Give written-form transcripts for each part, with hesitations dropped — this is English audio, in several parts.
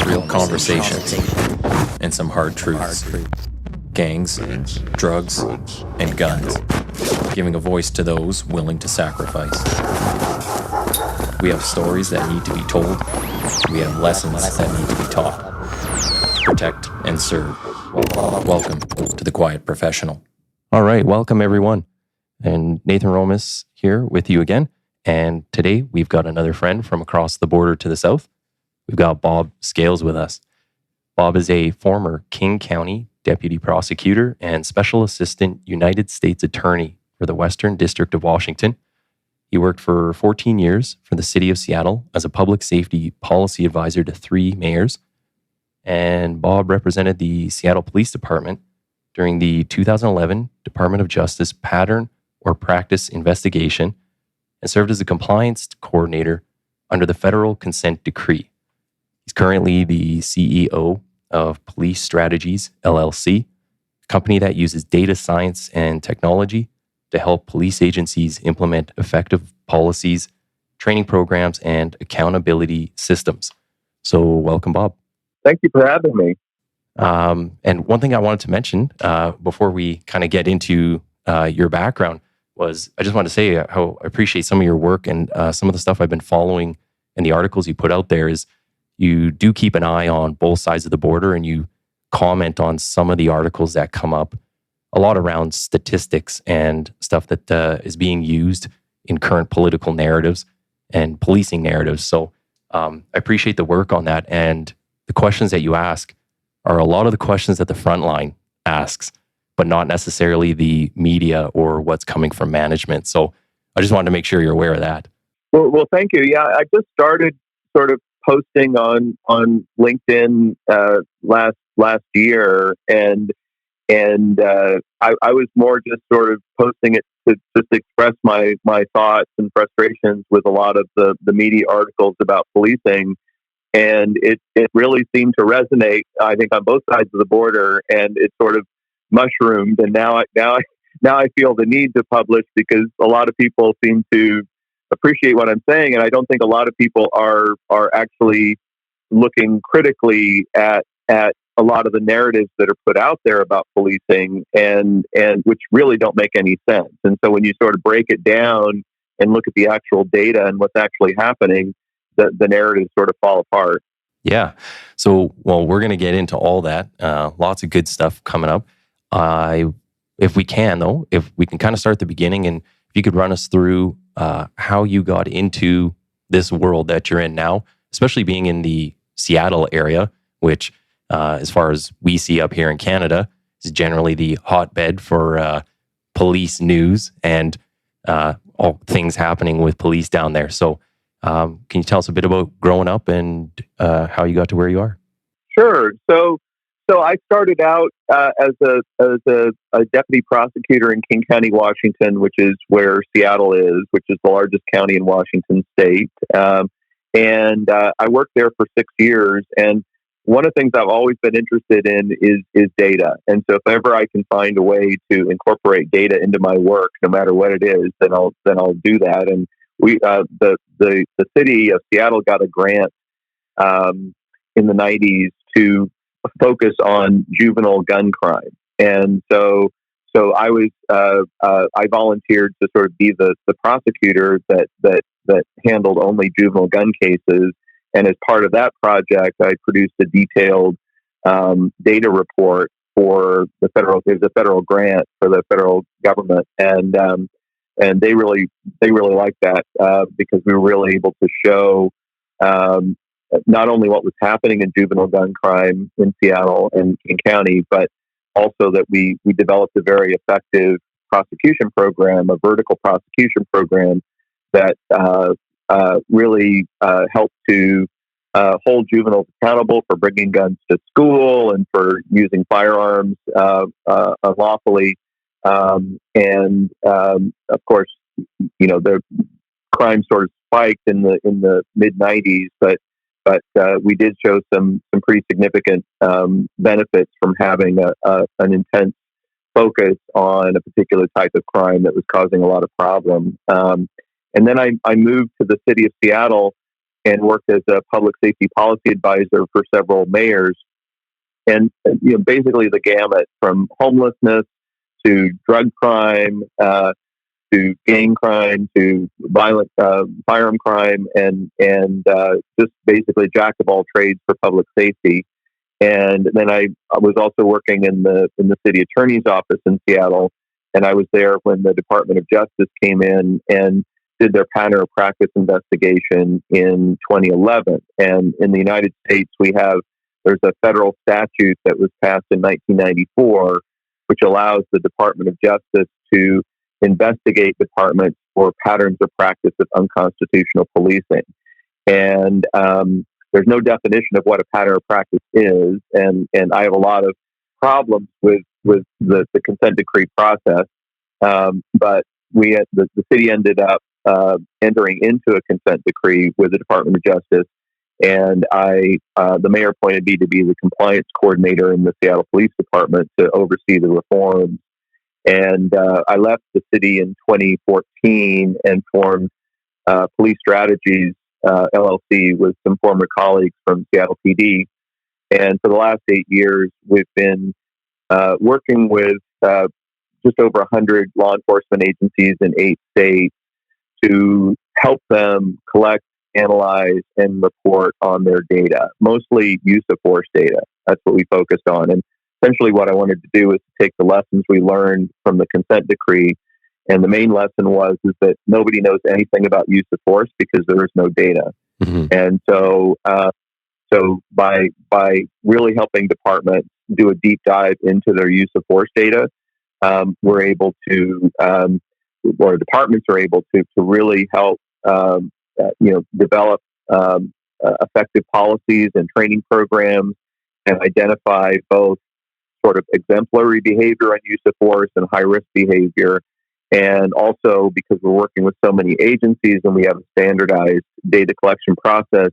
real conversations, and some hard truths. Gangs, drugs, and guns. Giving a voice to those willing to sacrifice. We have stories that need to be told. We have lessons that need to be taught. Protect and serve. Welcome to The Quiet Professional. All right, welcome everyone. And Nathan Romas here with you again. And today we've got another friend from across the border to the south. We've got Bob Scales with us. Bob is a former King County Deputy Prosecutor and Special Assistant United States Attorney for the Western District of Washington. He worked for 14 years for the City of Seattle as a public safety policy advisor to 3 mayors. And Bob represented the Seattle Police Department during the 2011 Department of Justice pattern or practice investigation and served as a compliance coordinator under the Federal Consent Decree. He's currently the CEO of Police Strategies, LLC, a company that uses data science and technology to help police agencies implement effective policies, training programs, and accountability systems. So welcome, Bob. Thank you for having me. And one thing I wanted to mention before we kind of get into your background was I just want to say how I appreciate some of your work and some of the stuff I've been following and the articles you put out there is you do keep an eye on both sides of the border and you comment on some of the articles that come up a lot around statistics and stuff that is being used in current political narratives and policing narratives. So I appreciate the work on that. And the questions that you ask are a lot of the questions that the front line asks, but not necessarily the media or what's coming from management. So I just wanted to make sure you're aware of that. Well, thank you. Yeah, I just started sort of posting on LinkedIn last year, and I was more just sort of posting it to just express my thoughts and frustrations with a lot of the media articles about policing, and it really seemed to resonate, I think, on both sides of the border, and it sort of mushroomed, and now I feel the need to publish because a lot of people seem to appreciate what I'm saying, and I don't think a lot of people are actually looking critically at a lot of the narratives that are put out there about policing, and which really don't make any sense. And so when you sort of break it down and look at the actual data and what's actually happening, the narratives sort of fall apart. Yeah. So, well, we're going to get into all that. Lots of good stuff coming up. If we can kind of start at the beginning, and if you could run us through how you got into this world that you're in now, especially being in the Seattle area, which, as far as we see up here in Canada, is generally the hotbed for police news and all things happening with police down there. So, can you tell us a bit about growing up and how you got to where you are? Sure. So I started out as a deputy prosecutor in King County, Washington, which is where Seattle is, which is the largest county in Washington state. And I worked there for 6 years. And one of the things I've always been interested in is data. And so if ever I can find a way to incorporate data into my work, no matter what it is, then I'll do that. And we the city of Seattle got a grant in the 90s to focus on juvenile gun crime, and so I was I volunteered to sort of be the prosecutor that handled only juvenile gun cases, and as part of that project, I produced a detailed data report for the federal. There's a federal grant for the federal government, and they really liked that because we were really able to show. Not only what was happening in juvenile gun crime in Seattle and King County, but also that we developed a very effective prosecution program, a vertical prosecution program that really helped to hold juveniles accountable for bringing guns to school and for using firearms unlawfully. And of course, the crime sort of spiked in the mid 90s, but we did show some pretty significant benefits from having an intense focus on a particular type of crime that was causing a lot of problems. And then I moved to the city of Seattle and worked as a public safety policy advisor for several mayors. And basically the gamut from homelessness to drug crime, to gang crime, to violent firearm crime, and just basically jack of all trades for public safety. And then I was also working in the city attorney's office in Seattle, and I was there when the Department of Justice came in and did their pattern of practice investigation in 2011. And in the United States, there's a federal statute that was passed in 1994, which allows the Department of Justice to investigate departments for patterns of practice of unconstitutional policing. And there's no definition of what a pattern of practice is, and I have a lot of problems with the consent decree process. But the city ended up entering into a consent decree with the Department of Justice, and the mayor appointed me to be the compliance coordinator in the Seattle Police Department to oversee the reforms. And I left the city in 2014 and formed Police Strategies LLC with some former colleagues from Seattle PD. And for the last 8 years, we've been working with just over 100 law enforcement agencies in 8 states to help them collect, analyze, and report on their data, mostly use of force data. That's what we focused on. And essentially what I wanted to do was to take the lessons we learned from the consent decree. And the main lesson is that nobody knows anything about use of force because there is no data. Mm-hmm. And so by really helping departments do a deep dive into their use of force data, we're able to, or departments are able to really help, develop effective policies and training programs and identify both sort of exemplary behavior on use of force and high-risk behavior. And also, because we're working with so many agencies and we have a standardized data collection process,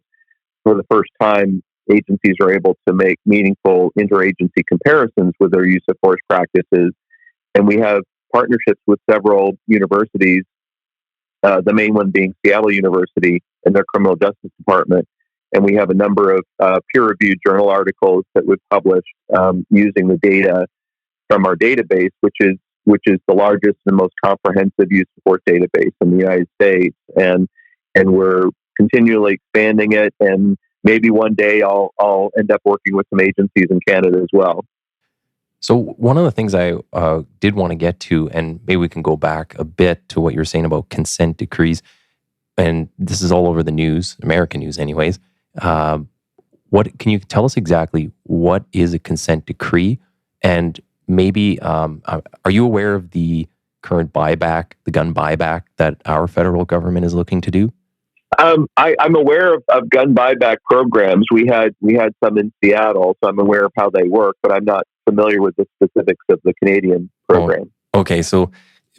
for the first time, agencies are able to make meaningful interagency comparisons with their use of force practices. And we have partnerships with several universities, the main one being Seattle University and their criminal justice department. And we have a number of peer-reviewed journal articles that we've published using the data from our database, which is the largest and most comprehensive use of force database in the United States. And we're continually expanding it. And maybe one day I'll end up working with some agencies in Canada as well. So one of the things I did want to get to, and maybe we can go back a bit to what you're saying about consent decrees, and this is all over the news, American news anyways. What can you tell us exactly what is a consent decree? And maybe, are you aware of the current buyback, the gun buyback that our federal government is looking to do? I'm aware of gun buyback programs. We had some in Seattle, so I'm aware of how they work, but I'm not familiar with the specifics of the Canadian program. Oh, okay, so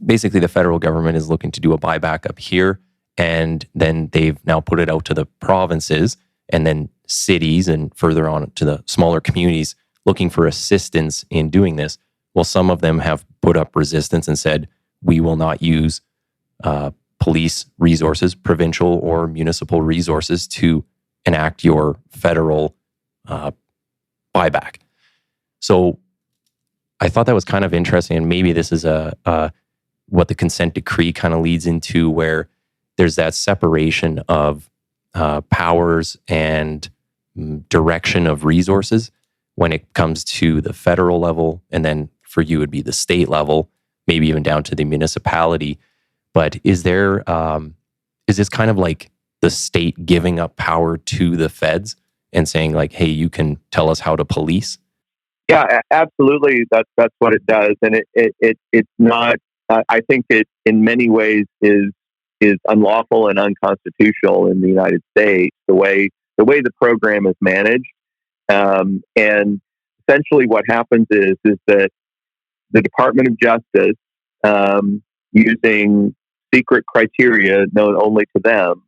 basically the federal government is looking to do a buyback up here, and then they've now put it out to the provinces and then cities and further on to the smaller communities looking for assistance in doing this. Well, some of them have put up resistance and said, we will not use police resources, provincial or municipal resources to enact your federal buyback. So I thought that was kind of interesting, and maybe this is what the consent decree kind of leads into, where there's that separation of powers and direction of resources when it comes to the federal level, and then for you it'd be the state level, maybe even down to the municipality. But is this kind of like the state giving up power to the feds and saying like, hey, you can tell us how to police? Yeah, absolutely. That's what it does. And it's not, I think it in many ways is unlawful and unconstitutional in the United States, the way the program is managed. And essentially what happens is that the Department of Justice, using secret criteria known only to them,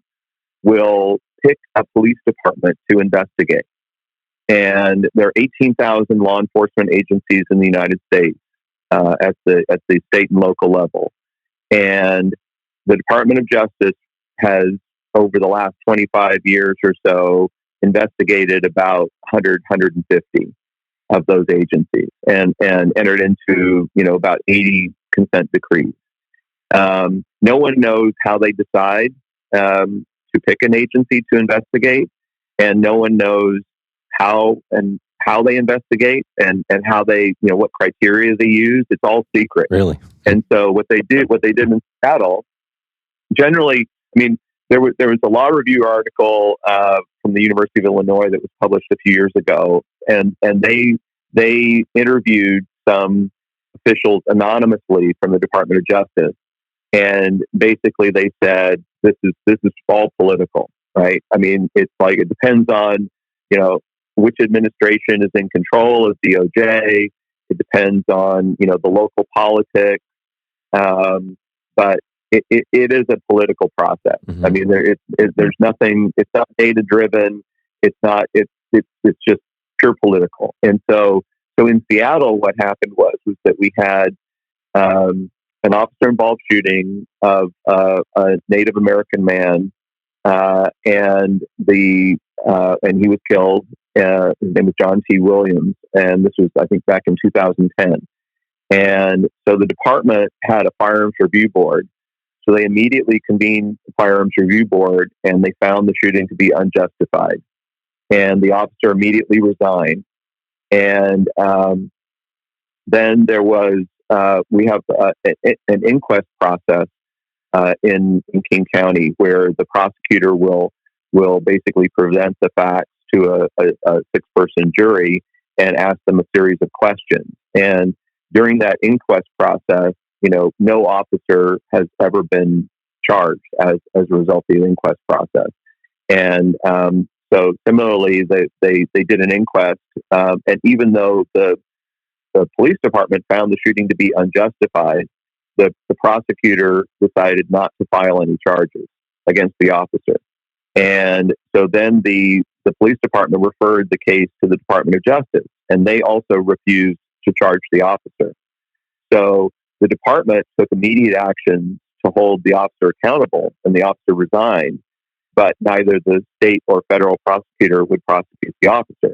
will pick a police department to investigate. And there are 18,000 law enforcement agencies in the United States at the state and local level. And the Department of Justice has over the last 25 years or so, investigated about 100, 150 of those agencies and entered into, about 80 consent decrees. No one knows how they decide to pick an agency to investigate, and no one knows how they investigate and how they, what criteria they use. It's all secret. Really? And so what they did in Seattle, generally, there was a law review article from the University of Illinois that was published a few years ago, and they interviewed some officials anonymously from the Department of Justice, and basically they said this is all political, right? It's like it depends on which administration is in control of DOJ. It depends on the local politics, but it is a political process. Mm-hmm. There's nothing. It's not data driven. It's not. It's just pure political. And so in Seattle, what happened was that we had an officer-involved shooting of a Native American man, and he was killed. His name was John T. Williams, and this was, I think, back in 2010. And so the department had a firearms review board. So they immediately convened the firearms review board, and they found the shooting to be unjustified. And the officer immediately resigned. And then there was we have an inquest process in King County where the prosecutor will basically present the facts to a 6-person jury and ask them a series of questions. And during that inquest process, no officer has ever been charged as a result of the inquest process. And so similarly, they did an inquest, and even though the police department found the shooting to be unjustified, the prosecutor decided not to file any charges against the officer. And so then the police department referred the case to the Department of Justice, and they also refused to charge the officer. So the department took immediate action to hold the officer accountable, and the officer resigned, but neither the state or federal prosecutor would prosecute the officer.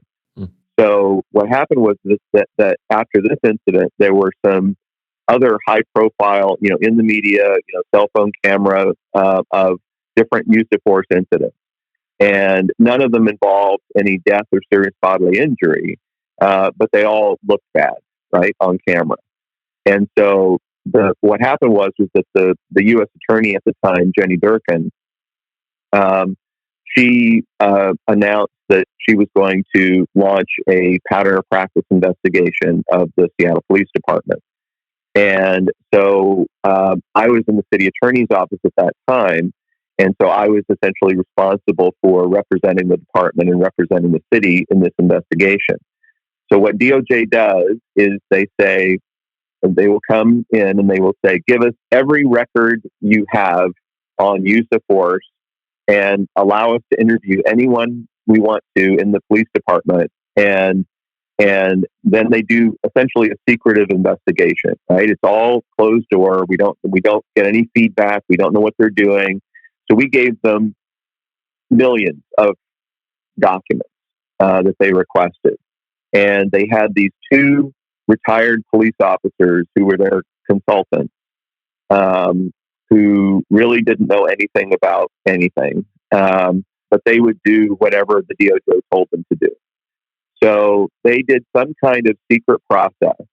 So what happened was that after this incident, there were some other high-profile, in the media, cell phone camera of different use of force incidents, and none of them involved any death or serious bodily injury, but they all looked bad, right, on camera. And so what happened was that the U.S. attorney at the time, Jenny Durkin, she announced that she was going to launch a pattern of practice investigation of the Seattle Police Department. And so I was in the city attorney's office at that time, and so I was essentially responsible for representing the department and representing the city in this investigation. So what DOJ does is they say, they will come in and they will say, give us every record you have on use of force and allow us to interview anyone we want to in the police department. And then they do essentially a secretive investigation, right? It's all closed door. We don't get any feedback. We don't know what they're doing. So we gave them millions of documents that they requested. And they had these 2 retired police officers who were their consultants, who really didn't know anything about anything, but they would do whatever the DOJ told them to do. So they did some kind of secret process,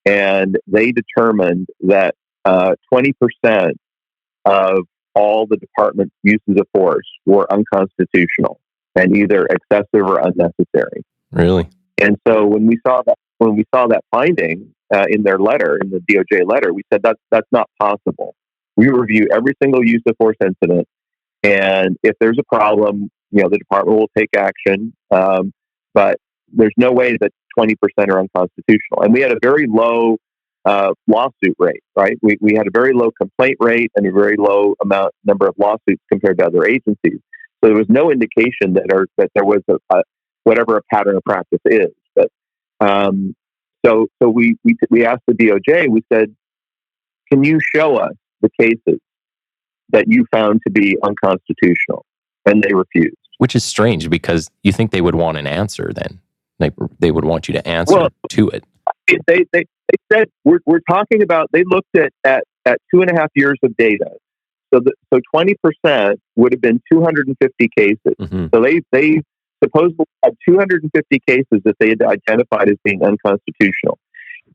and they determined that 20% of all the department's uses of force were unconstitutional and either excessive or unnecessary. Really? And so when we saw that finding in their letter, in the DOJ letter, we said that's not possible. We review every single use of force incident, and if there's a problem, the department will take action. But there's no way that 20% are unconstitutional. And we had a very low lawsuit rate, right? We had a very low complaint rate and a very low number of lawsuits compared to other agencies. So there was no indication that there was whatever a pattern of practice is. But so we asked the DOJ. We said, "Can you show us the cases that you found to be unconstitutional, and they refused. Which is strange because you think they would want an answer then. Like they would want you to answer to it. They said we're talking about. They looked at 2.5 years of data. So 20% would have been 250 cases. Mm-hmm. So they supposedly had 250 cases that they had identified as being unconstitutional,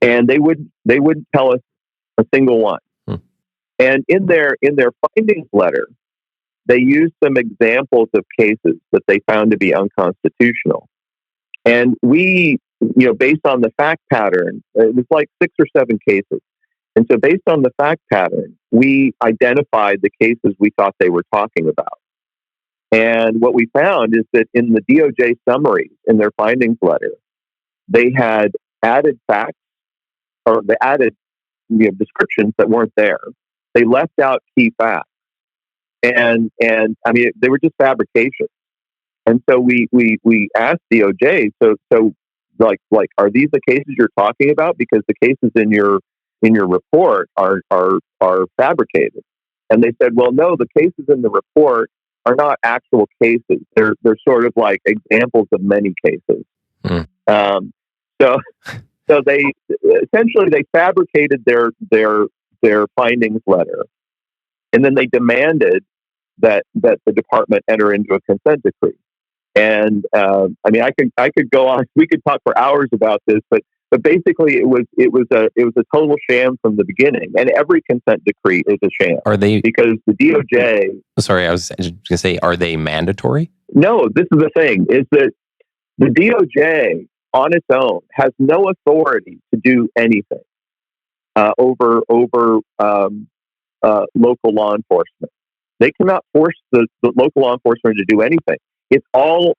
and they wouldn't tell us a single one. And in their findings letter, they used some examples of cases that they found to be unconstitutional. And we, based on the fact pattern, it was like 6 or 7 cases. And so based on the fact pattern, we identified the cases we thought they were talking about. And what we found is that in the DOJ summaries, in their findings letter, they had added facts, or they added descriptions that weren't there. They left out key facts. And I mean, they were just fabrications. And so we asked DOJ, so like, are these the cases you're talking about? Because the cases in your report are fabricated. And they said, well, no, the cases in the report are not actual cases. They're sort of like examples of many cases. So they essentially fabricated their findings letter, and then they demanded that the department enter into a consent decree. And I mean, I could go on. We could talk for hours about this, but basically, it was a total sham from the beginning. And every consent decree is a sham. Are they? Because the DOJ. Sorry, I was just going to say, are they mandatory? No, this is the thing: is that the DOJ on its own has no authority to do anything over local law enforcement. They cannot force the local law enforcement to do anything. It's all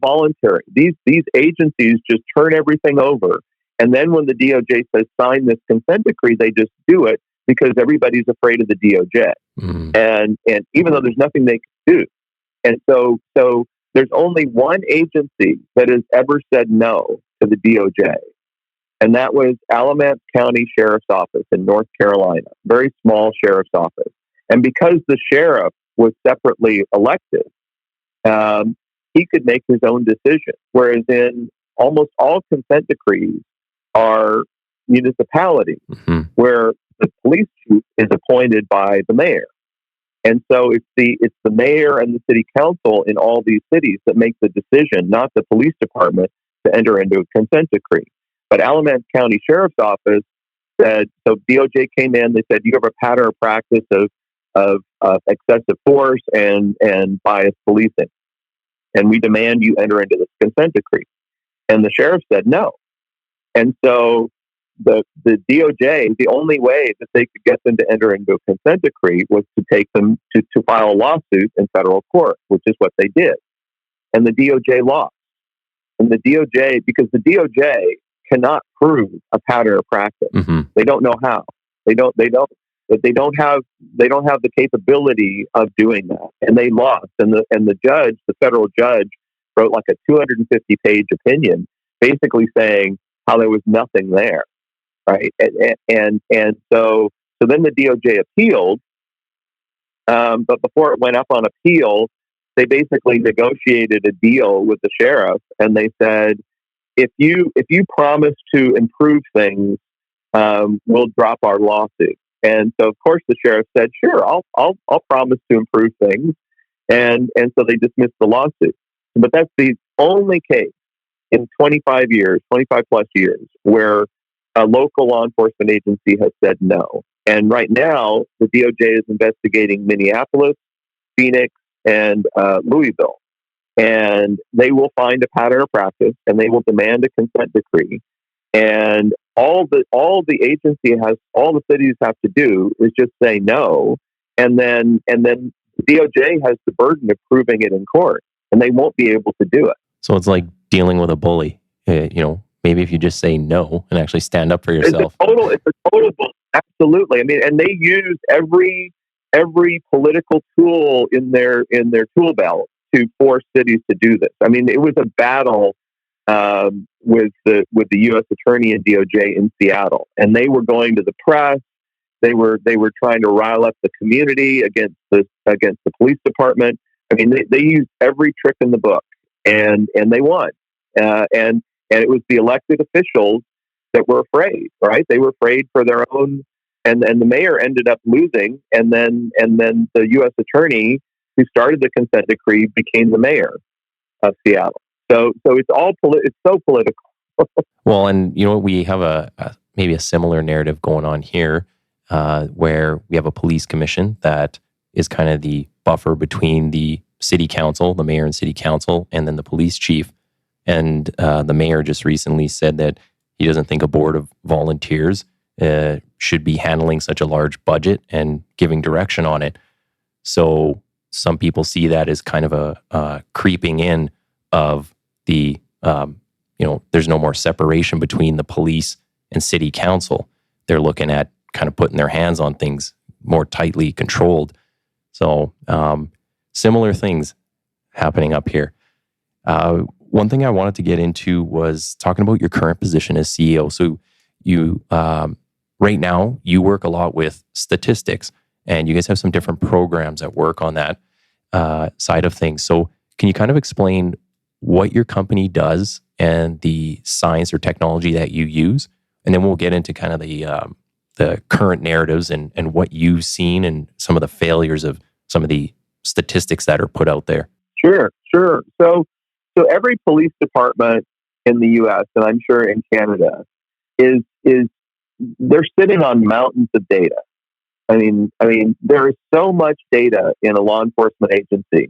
voluntary. These agencies just turn everything over, and then when the DOJ says sign this consent decree, they just do it because everybody's afraid of the DOJ. And even though there's nothing they can do, and so there's only one agency that has ever said no to the DOJ, and that was Alamance County Sheriff's Office in North Carolina, very small sheriff's office. And because the sheriff was separately elected, he could make his own decision. Whereas in almost all consent decrees are municipalities, where the police chief is appointed by the mayor. And so it's the mayor and the city council in all these cities that make the decision, not the police department, to enter into a consent decree. But Alamance County Sheriff's Office said, so DOJ came in, they said, you have a pattern or practice of excessive force and biased policing, and we demand you enter into this consent decree. And the sheriff said no. And so the DOJ, the only way that they could get them to enter into a consent decree was to take them to file a lawsuit in federal court, which is what they did. And the DOJ lost. And the DOJ, because the DOJ cannot prove a pattern or practice. They don't know how. They don't have the capability of doing that, and they lost. And the judge, the federal judge, wrote like a 250-page opinion, basically saying how there was nothing there, right? And so then the DOJ appealed, but before it went up on appeal, they basically negotiated a deal with the sheriff, and they said, if you promise to improve things, we'll drop our lawsuit. And so, of course, the sheriff said, "Sure, I'll promise to improve things," and so they dismissed the lawsuit. But that's the only case in 25 plus years, where a local law enforcement agency has said no. And right now, the DOJ is investigating Minneapolis, Phoenix, and Louisville, and they will find a pattern of practice, and they will demand a consent decree. And all the agency has, all the cities have to do is just say no, and then the DOJ has the burden of proving it in court, and they won't be able to do it. So it's like dealing with a bully. Maybe if you just say no and actually stand up for yourself. It's a total absolutely. I mean, and they use every political tool in their tool belt to force cities to do this. I mean, it was a battle with the U.S. Attorney and DOJ in Seattle, and they were going to the press, They were trying to rile up the community against the police department. I mean, they used every trick in the book, and they won. And it was the elected officials that were afraid, right? They were afraid for their own, and the mayor ended up losing, and then the U.S. attorney who started the consent decree became the mayor of Seattle. So it's it's so political. Well, and we have maybe a similar narrative going on here, where we have a police commission that is kind of the buffer between the city council, the mayor and city council, and then the police chief. And the mayor just recently said that he doesn't think a board of volunteers should be handling such a large budget and giving direction on it. So some people see that as kind of a creeping in of the, there's no more separation between the police and city council. They're looking at kind of putting their hands on things more tightly controlled. So similar things happening up here. One thing I wanted to get into was talking about your current position as CEO. So you, right now, you work a lot with statistics, and you guys have some different programs that work on that side of things. So can you kind of explain what your company does and the science or technology that you use? And then we'll get into kind of the current narratives and what you've seen and some of the failures of some of the statistics that are put out there. Sure. So every police department in the U.S. and I'm sure in Canada is they're sitting on mountains of data. I mean, there is so much data in a law enforcement agency,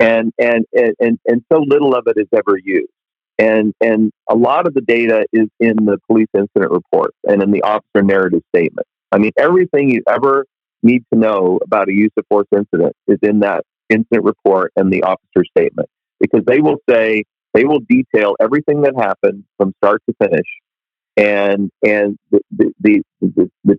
and so little of it is ever used. And a lot of the data is in the police incident reports and in the officer narrative statement. I mean, everything you ever need to know about a use of force incident is in that incident report and the officer statement, because they will detail everything that happened from start to finish. And the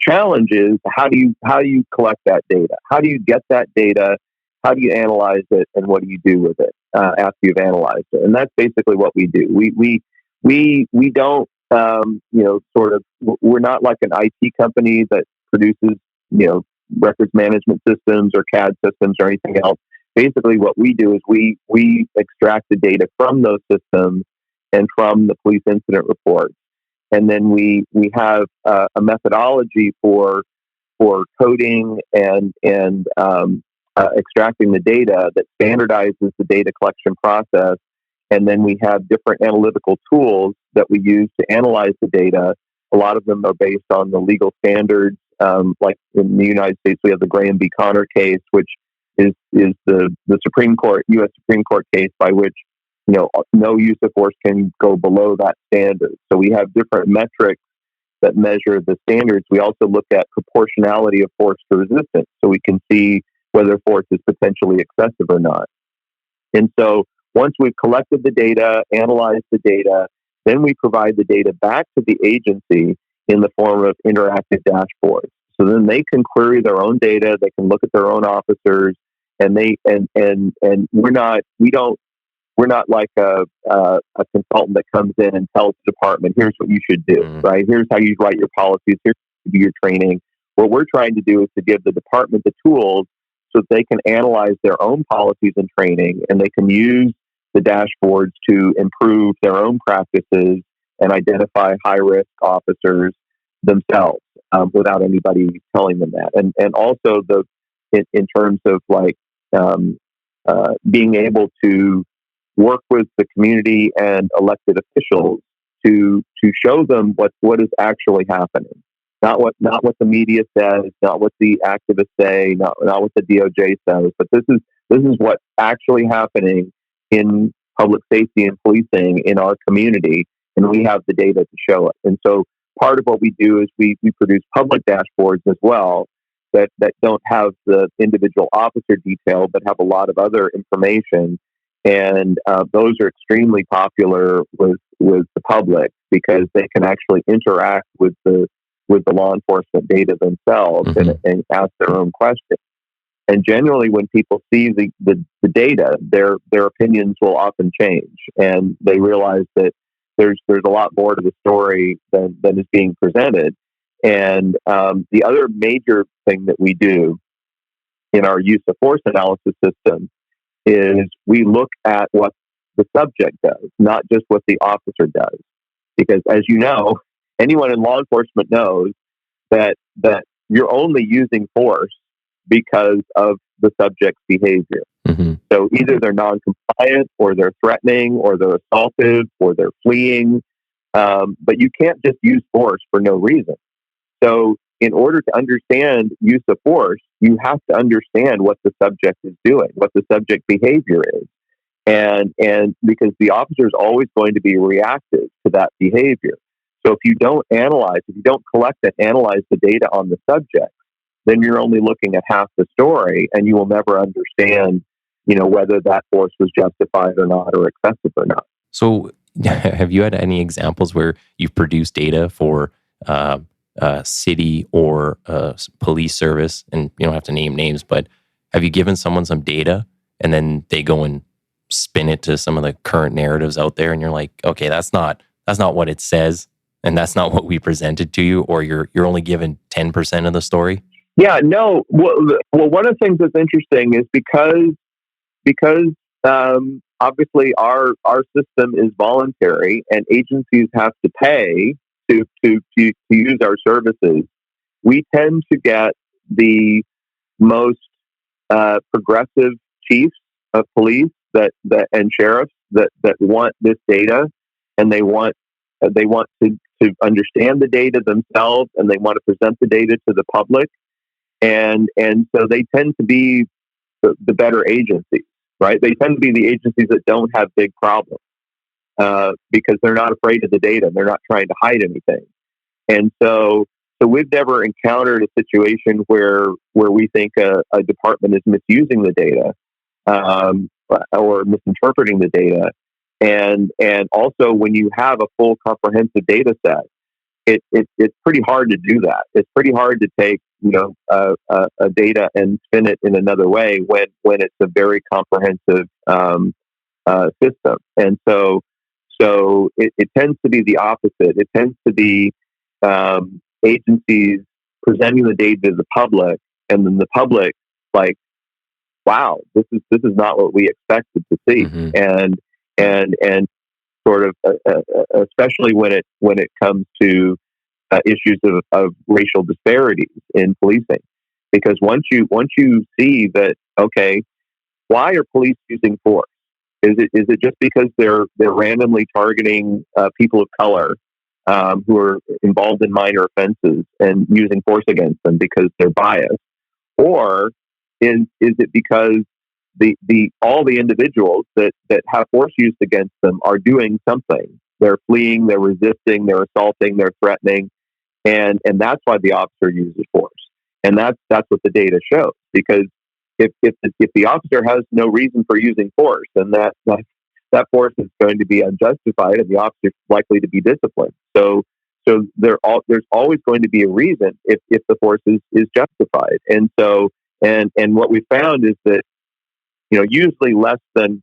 challenge is how do you collect that data? How do you get that data? How do you analyze it, and what do you do with it after you've analyzed it? And that's basically what we do. We don't we're not like an IT company that produces records management systems or CAD systems or anything else. Basically, what we do is we extract the data from those systems and from the police incident reports, and then we have a methodology for coding and extracting the data that standardizes the data collection process. And then we have different analytical tools that we use to analyze the data. A lot of them are based on the legal standards. Like in the United States, we have the Graham v. Connor case, which is the Supreme Court, U.S. Supreme Court case by which no use of force can go below that standard. So we have different metrics that measure the standards. We also look at proportionality of force to resistance, so we can see whether force is potentially excessive or not. And so once we've collected the data, analyzed the data, then we provide the data back to the agency in the form of interactive dashboards. So then they can query their own data, they can look at their own officers, and we're not like a consultant that comes in and tells the department, here's what you should do, right? Here's how you write your policies, here's how you do your training. What we're trying to do is to give the department the tools so that they can analyze their own policies and training, and they can use the dashboards to improve their own practices and identify high-risk officers themselves without anybody telling them that. And also in terms of being able to work with the community and elected officials to show them what is actually happening. Not what the media says, not what the activists say, not what the DOJ says, but this is what's actually happening in public safety and policing in our community, and we have the data to show it. And so part of what we do is we produce public dashboards as well that don't have the individual officer detail, but have a lot of other information. And those are extremely popular with the public because they can actually interact with the law enforcement data themselves and ask their own questions. And generally, when people see the data, their opinions will often change, and they realize that there's a lot more to the story than is being presented. And the other major thing that we do in our use of force analysis system is we look at what the subject does, not just what the officer does. Because as you know, anyone in law enforcement knows that you're only using force because of the subject's behavior. Mm-hmm. So either they're non-compliant, or they're threatening, or they're assaultive, or they're fleeing. But you can't just use force for no reason. So in order to understand use of force, you have to understand what the subject is doing, what the subject behavior is. And because the officer is always going to be reactive to that behavior. So if you don't collect and analyze the data on the subject, then you're only looking at half the story, and you will never understand, whether that force was justified or not, or excessive or not. So have you had any examples where you've produced data for a city or a police service, and you don't have to name names, but have you given someone some data and then they go and spin it to some of the current narratives out there, and you're like, okay, that's not what it says, and that's not what we presented to you, or you're only given 10% of the story? Yeah, no. Well, one of the things that's interesting is because obviously our system is voluntary, and agencies have to pay to use our services. We tend to get the most progressive chiefs of police that and sheriffs that want this data, and they want to understand the data themselves, and they want to present the data to the public, and so they tend to be the better agencies, right? They tend to be the agencies that don't have big problems because they're not afraid of the data. They're not trying to hide anything, and so we've never encountered a situation where we think a department is misusing the data or misinterpreting the data. And also, when you have a full comprehensive data set, it's pretty hard to do that. It's pretty hard to take a data and spin it in another way when it's a very comprehensive system. And so it tends to be the opposite. It tends to be agencies presenting the data to the public, and then the public like, wow, this is not what we expected to see. Mm-hmm. And sort of especially when it comes to issues of racial disparities in policing, because once you see that, okay, why are police using force? Is it just because they're randomly targeting people of color who are involved in minor offenses and using force against them because they're biased, or is it because all the individuals that have force used against them are doing something? They're fleeing, they're resisting, they're assaulting, they're threatening, and that's why the officer uses force. And that's what the data shows. Because if the officer has no reason for using force, then that force is going to be unjustified, and the officer is likely to be disciplined. So there's always going to be a reason if the force is justified. And so and what we found is that usually less than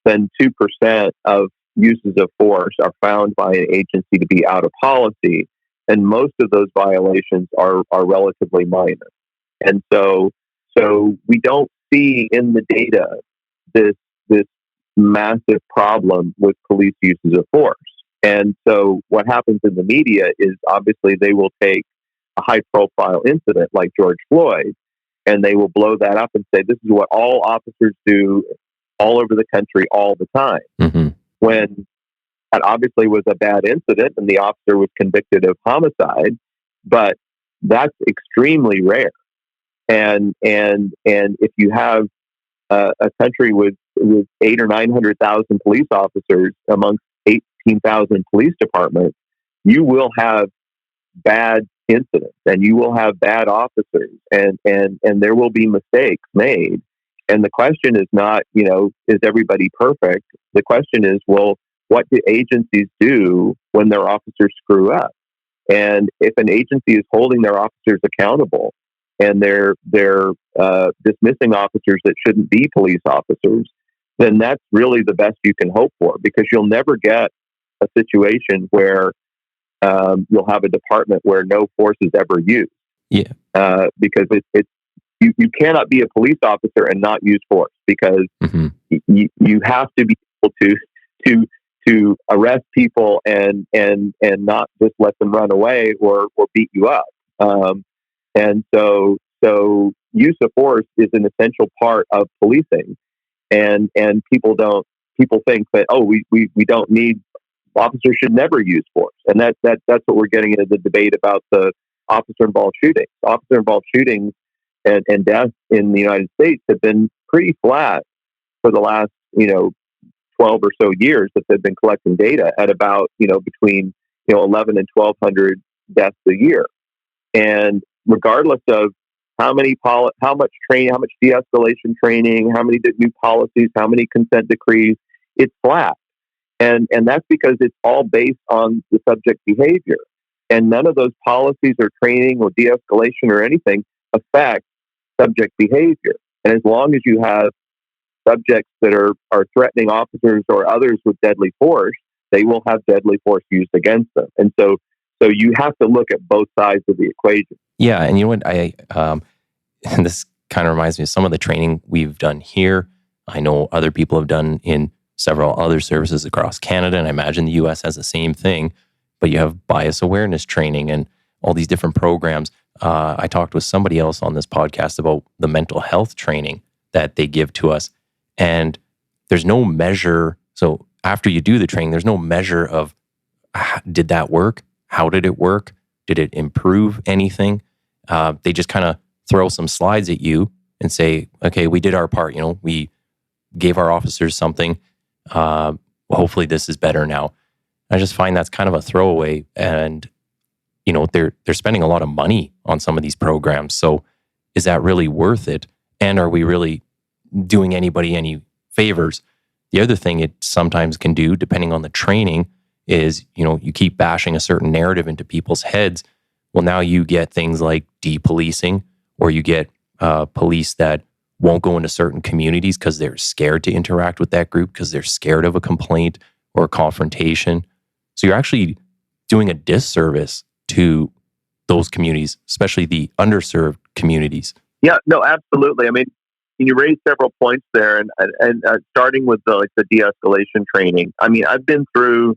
2% of uses of force are found by an agency to be out of policy, and most of those violations are relatively minor. And so we don't see in the data this massive problem with police uses of force. And so what happens in the media is obviously they will take a high-profile incident like George Floyd, and they will blow that up and say, this is what all officers do all over the country all the time. Mm-hmm. When that obviously was a bad incident and the officer was convicted of homicide, but that's extremely rare. And if you have a country with 800,000 or 900,000 police officers amongst 18,000 police departments, you will have bad incidents, and you will have bad officers, and there will be mistakes made. And the question is not, is everybody perfect? The question is, well, what do agencies do when their officers screw up? And if an agency is holding their officers accountable, and they're dismissing officers that shouldn't be police officers, then that's really the best you can hope for, because you'll never get a situation where you'll have a department where no force is ever used. Yeah. Because you cannot be a police officer and not use force, because you have to be able to arrest people and not just let them run away or beat you up. And so use of force is an essential part of policing, and people think that, oh, we don't need, officers should never use force, and that's what we're getting into the debate about the officer involved shootings. Officer involved shootings and deaths in the United States have been pretty flat for the last 12 or so years that they've been collecting data at about between 11 and 1,200 deaths a year. And regardless of how much training, how much de-escalation training, how many new policies, how many consent decrees, it's flat. And that's because it's all based on the subject behavior. And none of those policies or training or de-escalation or anything affect subject behavior. And as long as you have subjects that are threatening officers or others with deadly force, they will have deadly force used against them. And so you have to look at both sides of the equation. Yeah, and you know what? And this kind of reminds me of some of the training we've done here. I know other people have done in several other services across Canada, and I imagine the US has the same thing. But you have bias awareness training and all these different programs. I talked with somebody else on this podcast about the mental health training that they give to us. And there's no measure. So after you do the training, there's no measure of, did that work? How did it work? Did it improve anything? They just kind of throw some slides at you and say, okay, we did our part. We gave our officers something. Hopefully this is better now. I just find that's kind of a throwaway, and they're spending a lot of money on some of these programs. So is that really worth it? And are we really doing anybody any favors? The other thing it sometimes can do, depending on the training, is you keep bashing a certain narrative into people's heads. Well, now you get things like depolicing, or you get police that won't go into certain communities because they're scared to interact with that group, because they're scared of a complaint or a confrontation. So you're actually doing a disservice to those communities, especially the underserved communities. Yeah, no, absolutely. I mean, you raised several points there, and starting with the de-escalation training. I mean, I've been through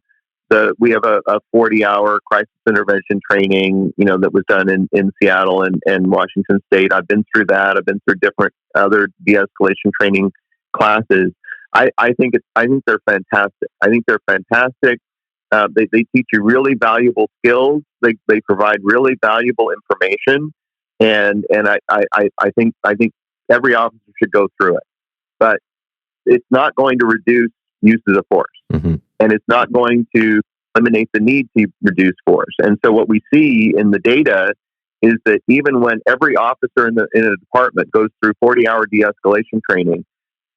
we have a 40-hour crisis intervention training, that was done in Seattle and Washington State. I've been through that. I've been through different other de-escalation training classes. I think they're fantastic. I think they're fantastic. They teach you really valuable skills. They provide really valuable information, and I think every officer should go through it. But it's not going to reduce uses of force, and it's not going to eliminate the need to reduce force. And so what we see in the data is that even when every officer in a department goes through 40-hour de-escalation training,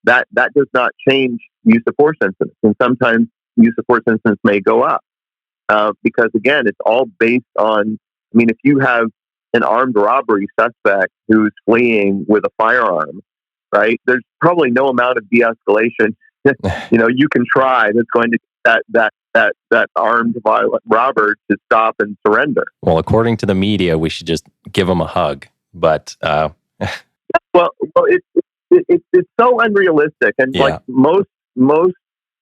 that does not change use of force incidents. And sometimes use of force incidents may go up because, again, it's all based on, I mean, if you have an armed robbery suspect who's fleeing with a firearm, right, there's probably no amount of de-escalation you can try that's going to get that armed violent robber to stop and surrender. Well, according to the media, we should just give them a hug. But well, it's so unrealistic, and like most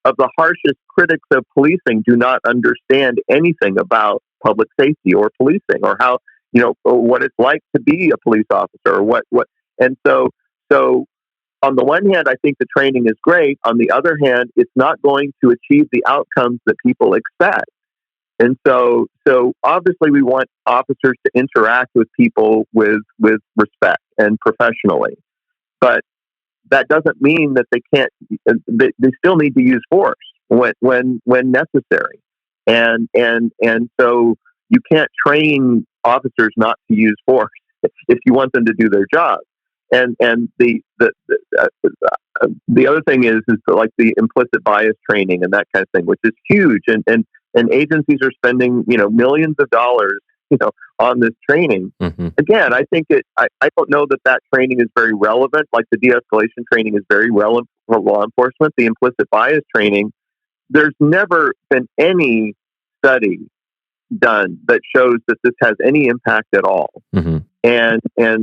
of the harshest critics of policing do not understand anything about public safety or policing, or how or what it's like to be a police officer, or what. And so on the one hand, I think the training is great. On the other hand, it's not going to achieve the outcomes that people expect. And so obviously we want officers to interact with people with respect and professionally. But that doesn't mean that they can't, they still need to use force when necessary. And so you can't train officers not to use force if you want them to do their job. And the other thing is like the implicit bias training and that kind of thing, which is huge. And agencies are spending, millions of dollars, on this training. Mm-hmm. Again, I think I don't know that training is very relevant. Like the de-escalation training is very relevant for law enforcement. The implicit bias training, there's never been any study done that shows that this has any impact at all. Mm-hmm. And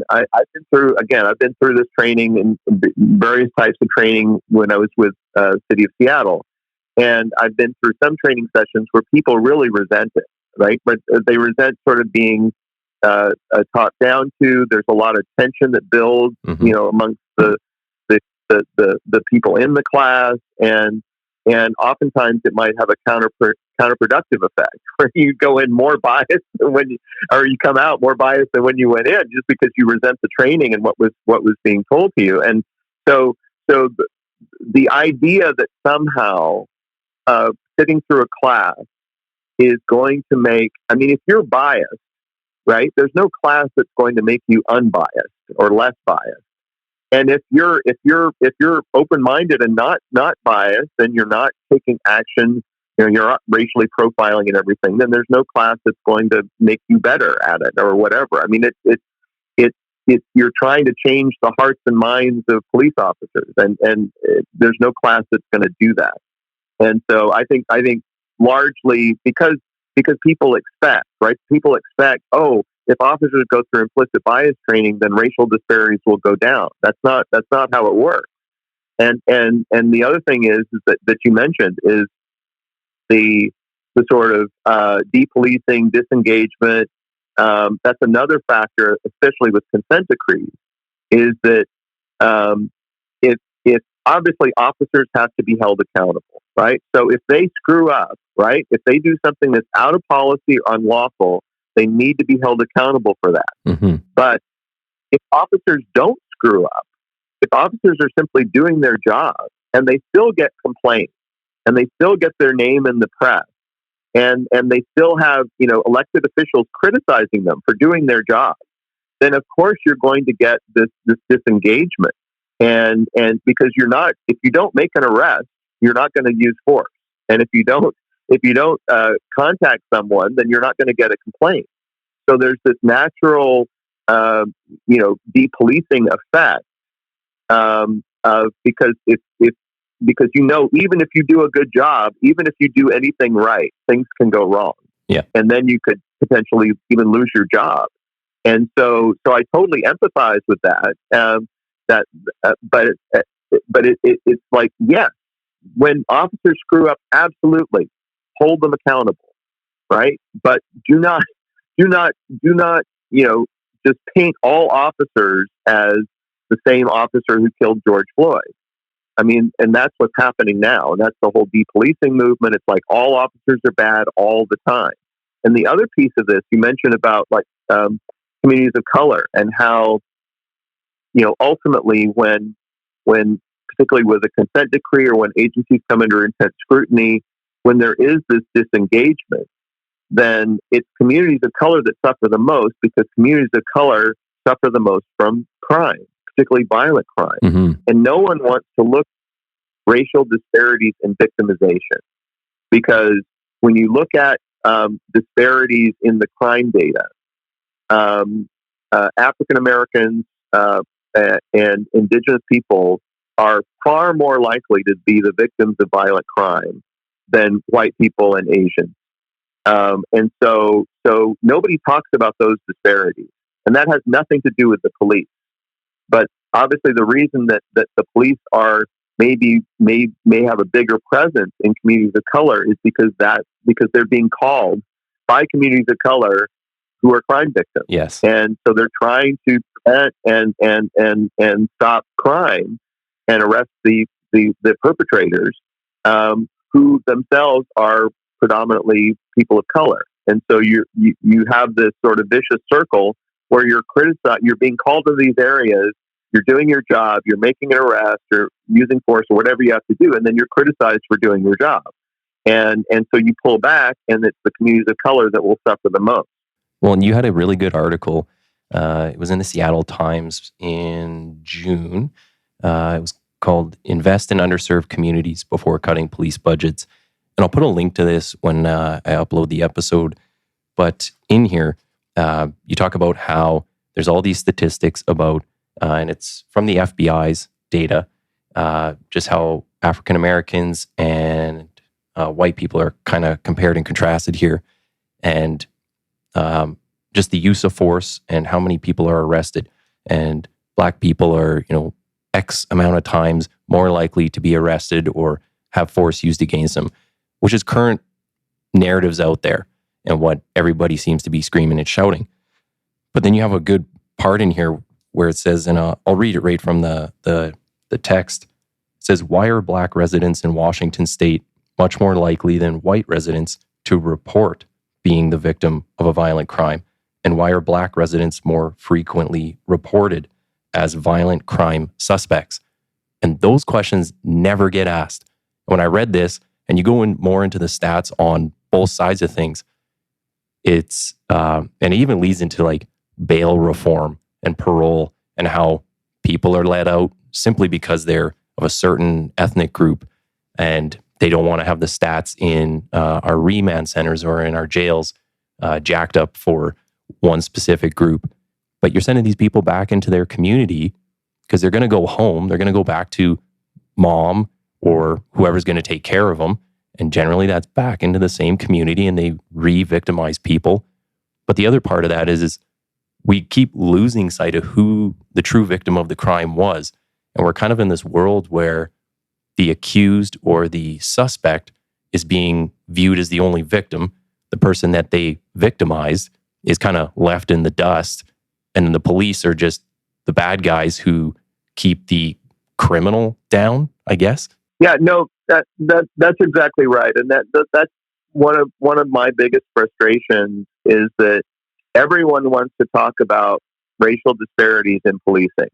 I've been through this training and various types of training when I was with City of Seattle. And I've been through some training sessions where people really resent it, right? But they resent sort of being talked down to. There's a lot of tension that builds, Mm-hmm. Amongst the people in the class, and oftentimes it might have a counterproductive effect, where you go in more biased than you come out more biased than when you went in, just because you resent the training and what was being told to you. And so the idea that somehow sitting through a class is going to make, if you're biased, right? There's no class that's going to make you unbiased or less biased. And if you're open-minded and not biased, then you're not taking action, you're not racially profiling and everything, then there's no class that's going to make you better at it or whatever. You're trying to change the hearts and minds of police officers, and there's no class that's going to do that. And so I think largely because people expect, right? People expect, if officers go through implicit bias training, then racial disparities will go down. That's not how it works. And the other thing is that you mentioned is the sort of depolicing, disengagement. That's another factor, especially with consent decrees, is that if obviously officers have to be held accountable, right? So if they screw up, right, if they do something that's out of policy or unlawful, they need to be held accountable for that. Mm-hmm. But if officers don't screw up, if officers are simply doing their job and they still get complaints and they still get their name in the press and they still have, elected officials criticizing them for doing their job, then of course you're going to get this disengagement. And because if you don't make an arrest, you're not going to use force. And if you don't contact someone, then you're not going to get a complaint. So there's this natural, depolicing effect, because because even if you do a good job, even if you do anything right, things can go wrong. Yeah, and then you could potentially even lose your job. And so I totally empathize with that. But it's like, yes, when officers screw up, absolutely hold them accountable, right? But do not, just paint all officers as the same officer who killed George Floyd. And that's what's happening now. And that's the whole depolicing movement. It's like all officers are bad all the time. And the other piece of this, you mentioned about communities of color and how, ultimately when particularly with a consent decree or when agencies come under intense scrutiny, when there is this disengagement, then it's communities of color that suffer the most, because communities of color suffer the most from crime, particularly violent crime. Mm-hmm. And no one wants to look at racial disparities in victimization, because when you look at disparities in the crime data, African Americans and Indigenous people are far more likely to be the victims of violent crime than white people and Asians. And so nobody talks about those disparities. And that has nothing to do with the police. But obviously the reason that the police are may have a bigger presence in communities of color is because they're being called by communities of color who are crime victims. Yes. And so they're trying to prevent and stop crime and arrest the perpetrators, who themselves are predominantly people of color. And so you have this sort of vicious circle where you're criticized, you're being called to these areas, you're doing your job, you're making an arrest, or using force, or whatever you have to do, and then you're criticized for doing your job. And so you pull back, and it's the communities of color that will suffer the most. Well, and you had a really good article. It was in the Seattle Times in June. It was called "Invest in Underserved Communities Before Cutting Police Budgets." And I'll put a link to this when I upload the episode. But in here, you talk about how there's all these statistics about, and it's from the FBI's data, just how African Americans and white people are kind of compared and contrasted here. and just the use of force and how many people are arrested. And Black people are, X amount of times more likely to be arrested or have force used against them, which is current narratives out there and what everybody seems to be screaming and shouting. But then you have a good part in here where it says, and I'll read it right from the text. It says, why are Black residents in Washington state much more likely than white residents to report being the victim of a violent crime? And why are Black residents more frequently reported as violent crime suspects? And those questions never get asked. When I read this, and you go in more into the stats on both sides of things, it's and it even leads into like bail reform and parole and how people are let out simply because they're of a certain ethnic group and they don't want to have the stats in our remand centers or in our jails jacked up for one specific group. But you're sending these people back into their community because they're going to go home. They're going to go back to mom or whoever's going to take care of them. And generally that's back into the same community and they re-victimize people. But the other part of that is we keep losing sight of who the true victim of the crime was. And we're kind of in this world where the accused or the suspect is being viewed as the only victim. The person that they victimized is kind of left in the dust. And then the police are just the bad guys who keep the criminal down, I guess. Yeah, no, that's exactly right. And that's one of my biggest frustrations is that everyone wants to talk about racial disparities in policing,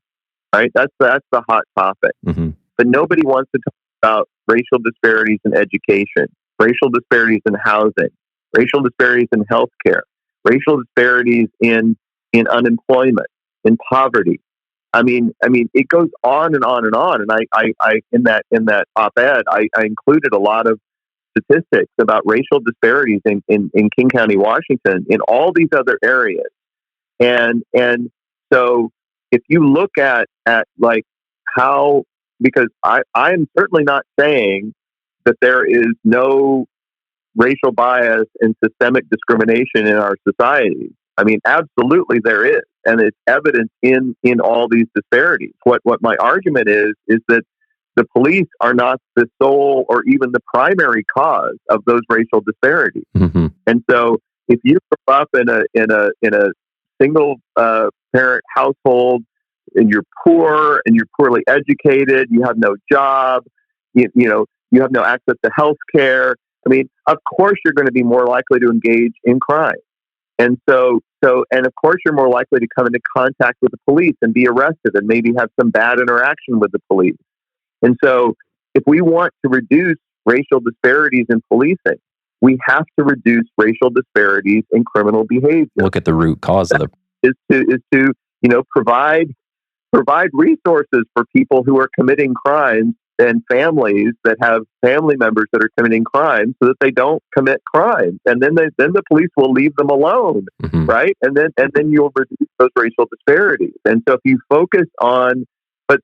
right? That's the hot topic. Mm-hmm. But nobody wants to talk about racial disparities in education, racial disparities in housing, racial disparities in healthcare, racial disparities in unemployment, in poverty. I mean, it goes on and on and on. And I in that op-ed, I included a lot of statistics about racial disparities in King County, Washington, in all these other areas. And so if you look at like how, because I am certainly not saying that there is no racial bias and systemic discrimination in our society. I mean, absolutely there is, and it's evident in all these disparities. What my argument is that the police are not the sole or even the primary cause of those racial disparities. Mm-hmm. And so, if you grow up in a single parent household and you're poor and you're poorly educated, you have no job, you have no access to health care. I mean, of course, you're going to be more likely to engage in crime. And and of course, you're more likely to come into contact with the police and be arrested and maybe have some bad interaction with the police. And so if we want to reduce racial disparities in policing, we have to reduce racial disparities in criminal behavior. Look at the root cause of is to provide resources for people who are committing crimes and families that have family members that are committing crimes so that they don't commit crimes. And then the police will leave them alone, mm-hmm. right? And then you'll reduce those racial disparities. And so if you focus on, but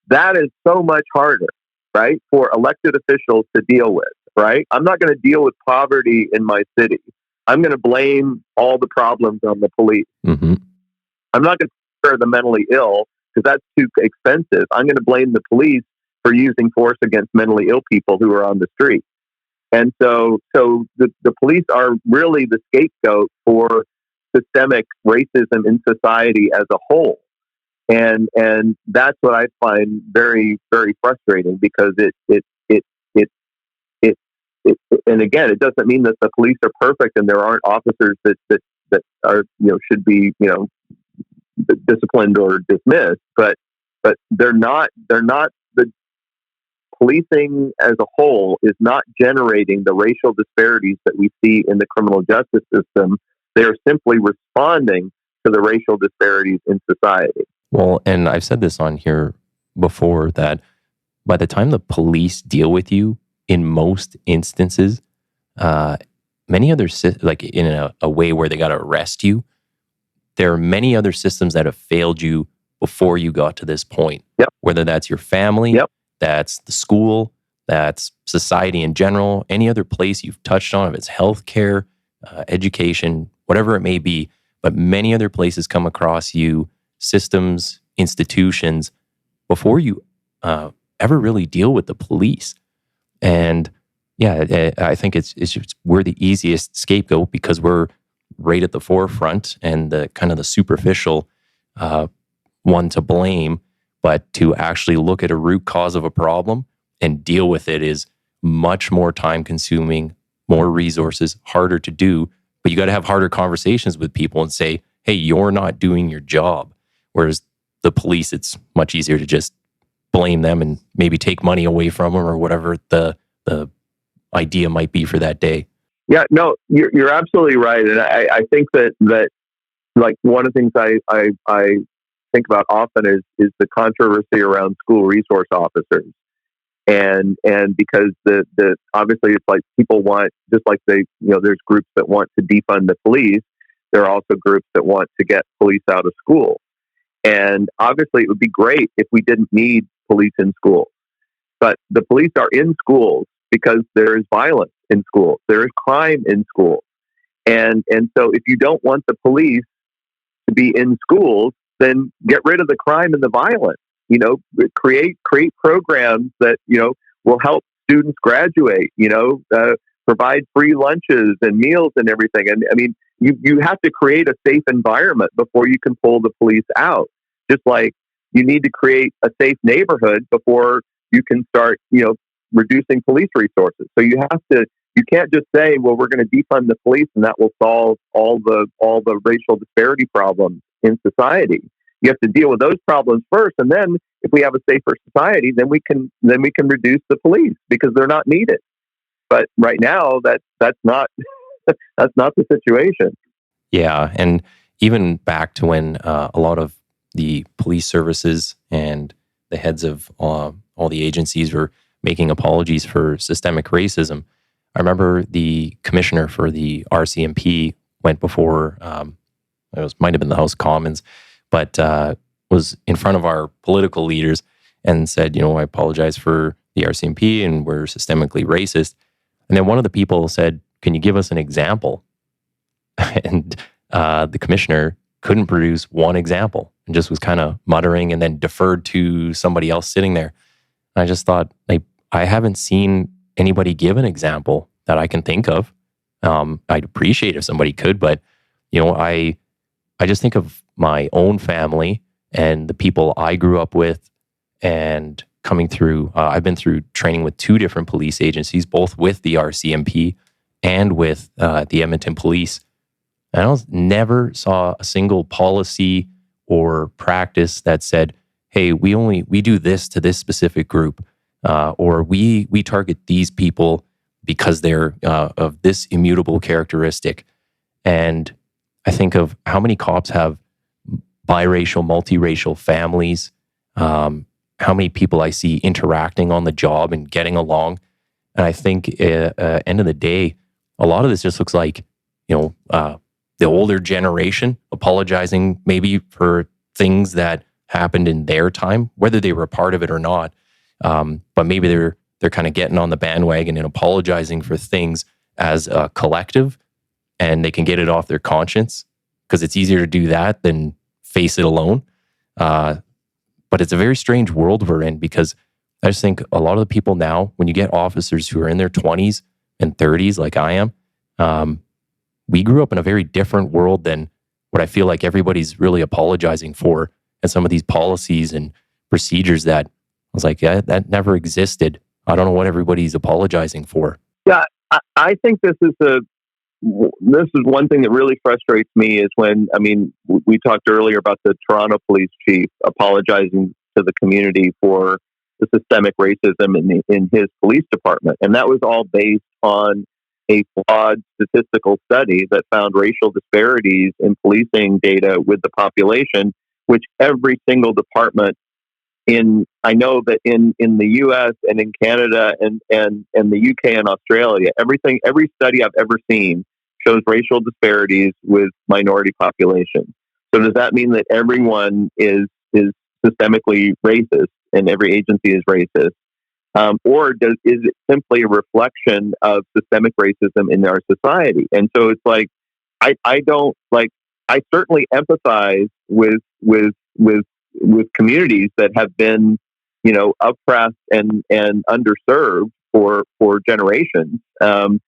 that is so much harder, right, for elected officials to deal with, right? I'm not going to deal with poverty in my city. I'm going to blame all the problems on the police. Mm-hmm. I'm not going to take care of the mentally ill because that's too expensive. I'm going to blame the police for using force against mentally ill people who are on the street. And so the police are really the scapegoat for systemic racism in society as a whole. And that's what I find very, very frustrating because it and again, it doesn't mean that the police are perfect and there aren't officers that are, should be, disciplined or dismissed, but they're not the policing as a whole is not generating the racial disparities that we see in the criminal justice system. They are simply responding to the racial disparities in society. Well, and I've said this on here before that by the time the police deal with you, in most instances, many other, like in a way where they got to arrest you, there are many other systems that have failed you before you got to this point. Yep. Whether that's your family, yep. that's the school, that's society in general, any other place you've touched on, if it's healthcare, education, whatever it may be. But many other places come across you, systems, institutions, before you ever really deal with the police. And yeah, I think it's just, we're the easiest scapegoat because we're right at the forefront and the kind of the superficial one to blame. But to actually look at a root cause of a problem and deal with it is much more time consuming, more resources, harder to do. But you got to have harder conversations with people and say, hey, you're not doing your job. Whereas the police, it's much easier to just blame them and maybe take money away from them or whatever the idea might be for that day. Yeah, no, you're absolutely right. And I think that like one of the things I think about often is the controversy around school resource officers. And because the obviously it's like people want, just like there's groups that want to defund the police, there are also groups that want to get police out of school. And obviously it would be great if we didn't need police in schools. But the police are in schools because there is violence in schools. There is crime in schools. And so if you don't want the police to be in schools, then get rid of the crime and the violence. Create programs that, will help students graduate, provide free lunches and meals and everything. And I mean, you have to create a safe environment before you can pull the police out. Just like you need to create a safe neighborhood before you can start, reducing police resources. So you can't just say, well, we're going to defund the police and that will solve all the racial disparity problems in society. You have to deal with those problems first, and then if we have a safer society, then we can reduce the police because they're not needed. But right now, that's not that's not the situation. Yeah, and even back to when a lot of the police services and the heads of all the agencies were making apologies for systemic racism. I remember the commissioner for the RCMP went before, might have been the House of Commons, but was in front of our political leaders and said, I apologize for the RCMP and we're systemically racist. And then one of the people said, can you give us an example? And the commissioner couldn't produce one example and just was kind of muttering and then deferred to somebody else sitting there. And I just thought, I haven't seen anybody give an example that I can think of. I'd appreciate if somebody could, but I just think of my own family and the people I grew up with, and coming through. I've been through training with two different police agencies, both with the RCMP and with the Edmonton Police. And I never saw a single policy or practice that said, "Hey, we do this to this specific group." Or we target these people because they're of this immutable characteristic. And I think of how many cops have biracial, multiracial families, how many people I see interacting on the job and getting along. And I think end of the day, a lot of this just looks like, the older generation apologizing maybe for things that happened in their time, whether they were a part of it or not. But maybe they're kind of getting on the bandwagon and apologizing for things as a collective, and they can get it off their conscience because it's easier to do that than face it alone. But it's a very strange world we're in, because I just think a lot of the people now, when you get officers who are in their 20s and 30s like I am, we grew up in a very different world than what I feel like everybody's really apologizing for, and some of these policies and procedures that I was like, yeah, that never existed. I don't know what everybody's apologizing for. Yeah, I think this is one thing that really frustrates me is when, we talked earlier about the Toronto police chief apologizing to the community for the systemic racism in his police department. And that was all based on a flawed statistical study that found racial disparities in policing data with the population, which every single department I know that in the US and in Canada and the UK and Australia, every study I've ever seen shows racial disparities with minority populations. So does that mean that everyone is systemically racist and every agency is racist? Is it simply a reflection of systemic racism in our society? And so it's like, I don't like, I certainly empathize with communities that have been, oppressed and underserved for generations. And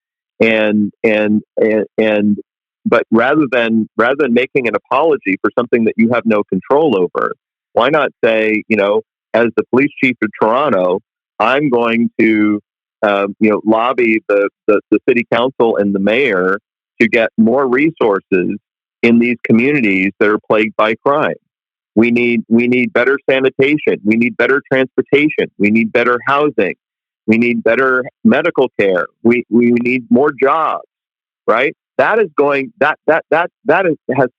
but rather than making an apology for something that you have no control over, why not say, as the police chief of Toronto, I'm going to, lobby the city council and the mayor to get more resources in these communities that are plagued by crime. We need better sanitation. We need better transportation. We need better housing. We need better medical care. We need more jobs, right? That has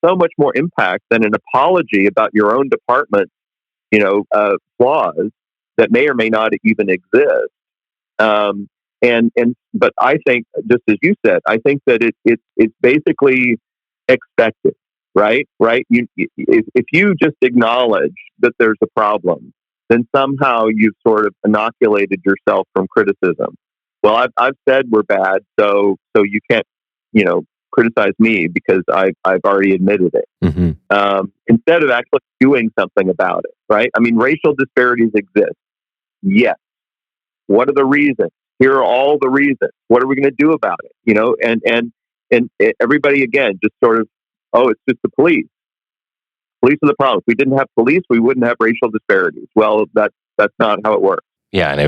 so much more impact than an apology about your own department, flaws that may or may not even exist. But I think, just as you said, I think that it's basically expected, right? Right. If you just acknowledge that there's a problem, then somehow you've sort of inoculated yourself from criticism. Well, I've said we're bad, so you can't, criticize me because I've already admitted it. Mm-hmm. Instead of actually doing something about it, right? I mean, racial disparities exist. Yes. What are the reasons? Here are all the reasons. What are we going to do about it? And everybody again just sort of, oh, it's just the police. Police are the problem. If we didn't have police, we wouldn't have racial disparities. Well, that's not how it works. Yeah, and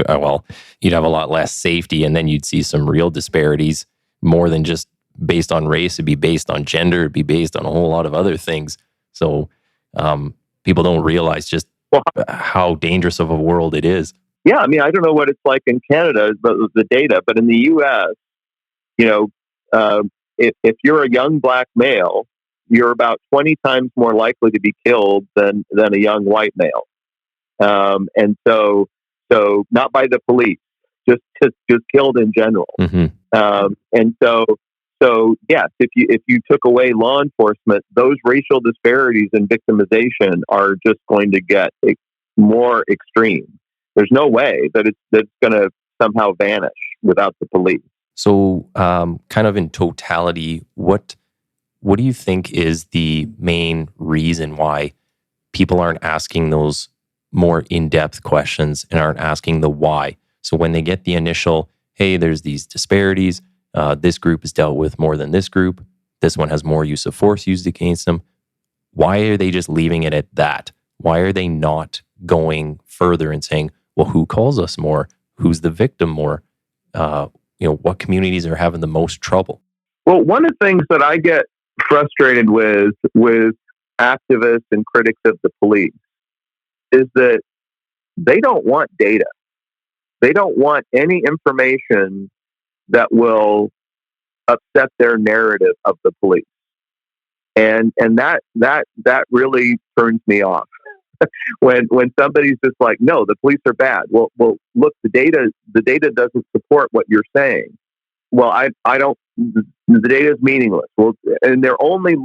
you'd have a lot less safety, and then you'd see some real disparities more than just based on race. It'd be based on gender. It'd be based on a whole lot of other things. So people don't realize just how dangerous of a world it is. Yeah, I mean, I don't know what it's like in Canada, the data, but in the U.S., if you're a young black male, you're about 20 times more likely to be killed than a young white male. And so not by the police, just killed in general. Mm-hmm. And so yes, if you took away law enforcement, those racial disparities and victimization are just going to get more extreme. There's no way that it's going to somehow vanish without the police. So, kind of in totality, what do you think is the main reason why people aren't asking those more in-depth questions and aren't asking the why? So when they get the initial, hey, there's these disparities, this group is dealt with more than this group, this one has more use of force used against them, why are they just leaving it at that? Why are they not going further and saying, well, who calls us more? Who's the victim more? What communities are having the most trouble? Well, one of the things that I get frustrated with activists and critics of the police is that they don't want data. They don't want any information that will upset their narrative of the police. And that really turns me off. when somebody's just like, no, the police are bad. Well, look, the data doesn't support what you're saying. Well, I don't. The data is meaningless. Well, and they're only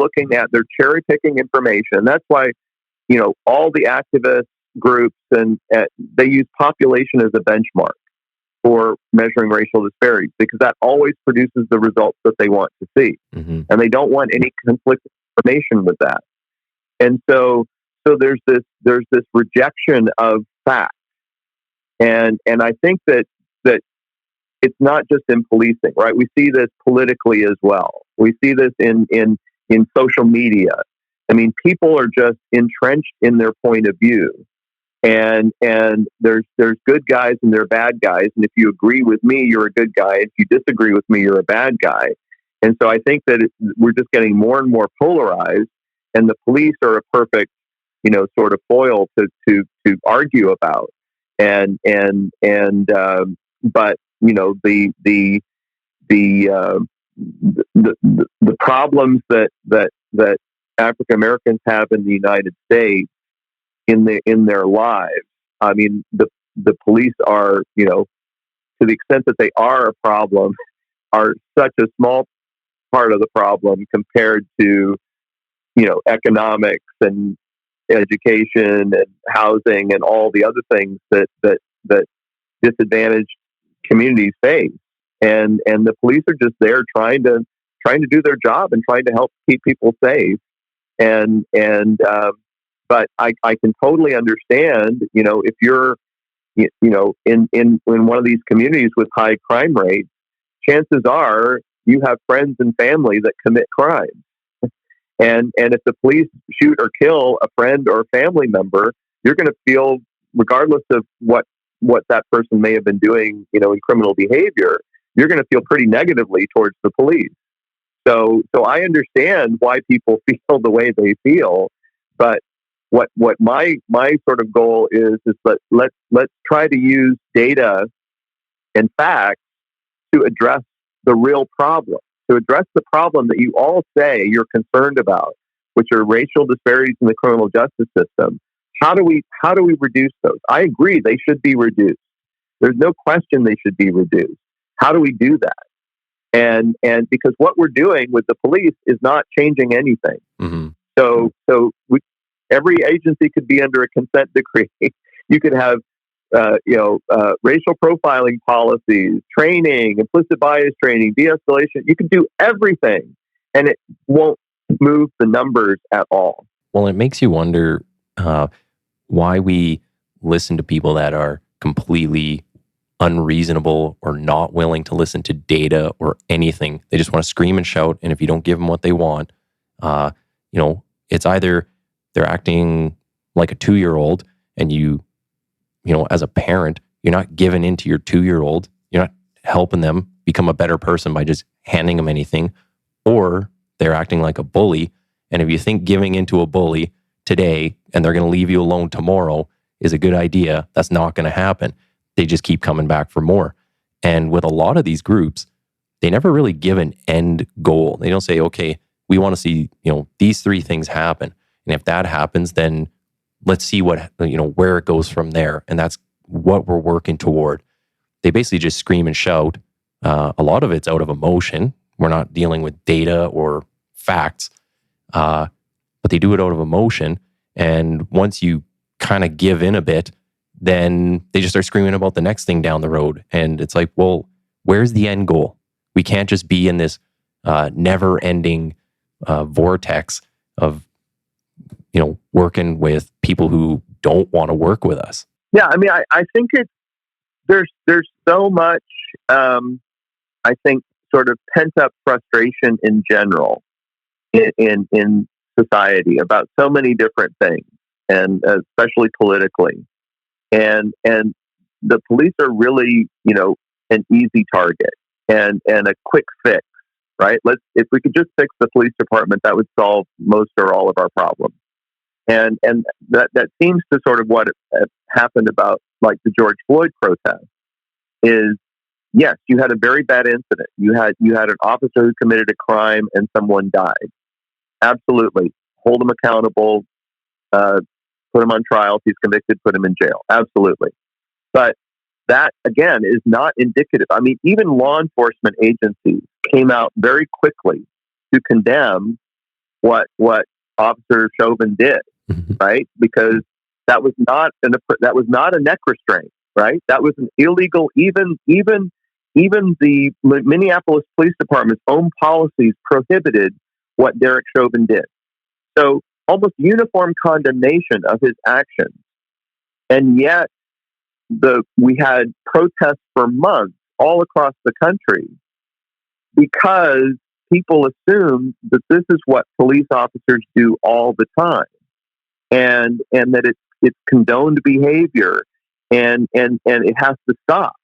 they're cherry picking information. That's why, all the activist groups and they use population as a benchmark for measuring racial disparities because that always produces the results that they want to see, mm-hmm. and they don't want any conflicting information with that. And so there's this rejection of facts, and I think that it's not just in policing, right? We see this politically as well. We see this in social media. I mean, people are just entrenched in their point of view, and there's good guys and there are bad guys. And if you agree with me, you're a good guy. If you disagree with me, you're a bad guy. And so I think that we're just getting more and more polarized, and the police are a perfect, sort of foil to argue about. But the problems that African Americans have in the United States in their lives. I mean, the police are, to the extent that they are a problem, are such a small part of the problem compared to, economics and education and housing and all the other things that disadvantaged communities face, and the police are just there trying to do their job and trying to help keep people safe. And but I can totally understand, if you're in one of these communities with high crime rates, chances are you have friends and family that commit crimes. And if the police shoot or kill a friend or family member, you're going to feel, regardless of what that person may have been doing, in criminal behavior, you're going to feel pretty negatively towards the police. So I understand why people feel the way they feel, but what my sort of goal is let's try to use data and facts to address the real problem, to address the problem that you all say you're concerned about, which are racial disparities in the criminal justice system. How do we reduce those? I agree, they should be reduced. There's no question they should be reduced. How do we do that? And because what we're doing with the police is not changing anything. Mm-hmm. So every agency could be under a consent decree. You could have racial profiling policies, training, implicit bias training, de-escalation. You can do everything, and it won't move the numbers at all. Well, it makes you wonder why we listen to people that are completely unreasonable or not willing to listen to data or anything. They just want to scream and shout, and if you don't give them what they want, it's either they're acting like a 2-year-old, and you as a parent, you're not giving in to your 2-year-old. You're not helping them become a better person by just handing them anything, or they're acting like a bully. And if you think giving into a bully today and they're going to leave you alone tomorrow is a good idea, that's not going to happen. They just keep coming back for more. And with a lot of these groups, they never really give an end goal. They don't say, okay, we want to see, these 3 things happen. And if that happens, then let's see what, where it goes from there. And that's what we're working toward. They basically just scream and shout. A lot of it's out of emotion. We're not dealing with data or facts, but they do it out of emotion. And once you kind of give in a bit, then they just start screaming about the next thing down the road. And it's like, well, where's the end goal? We can't just be in this never-ending vortex of, working with people who don't want to work with us. Yeah, I mean, I think there's so much, I think, sort of pent-up frustration in general in society about so many different things, and especially politically. And the police are really, an easy target and a quick fix, right? If we could just fix the police department, that would solve most or all of our problems. And that seems to sort of what happened about like the George Floyd protest is, yes, you had a very bad incident. You had an officer who committed a crime and someone died. Absolutely. Hold him accountable, put him on trial. If he's convicted, put him in jail. Absolutely. But that, again, is not indicative. I mean, even law enforcement agencies came out very quickly to condemn what Officer Chauvin did, right? Because that was not a neck restraint, right? That was an illegal. Even the Minneapolis Police Department's own policies prohibited what Derek Chauvin did. So almost uniform condemnation of his actions, and yet we had protests for months all across the country because people assume that this is what police officers do all the time, and that it's condoned behavior, and it has to stop.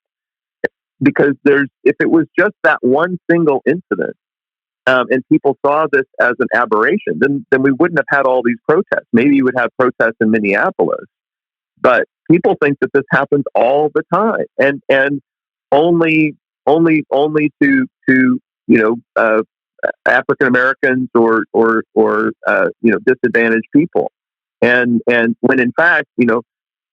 Because if it was just that one single incident, and people saw this as an aberration, then we wouldn't have had all these protests. Maybe you would have protests in Minneapolis, but people think that this happens all the time, and only to African Americans or disadvantaged people, and when in fact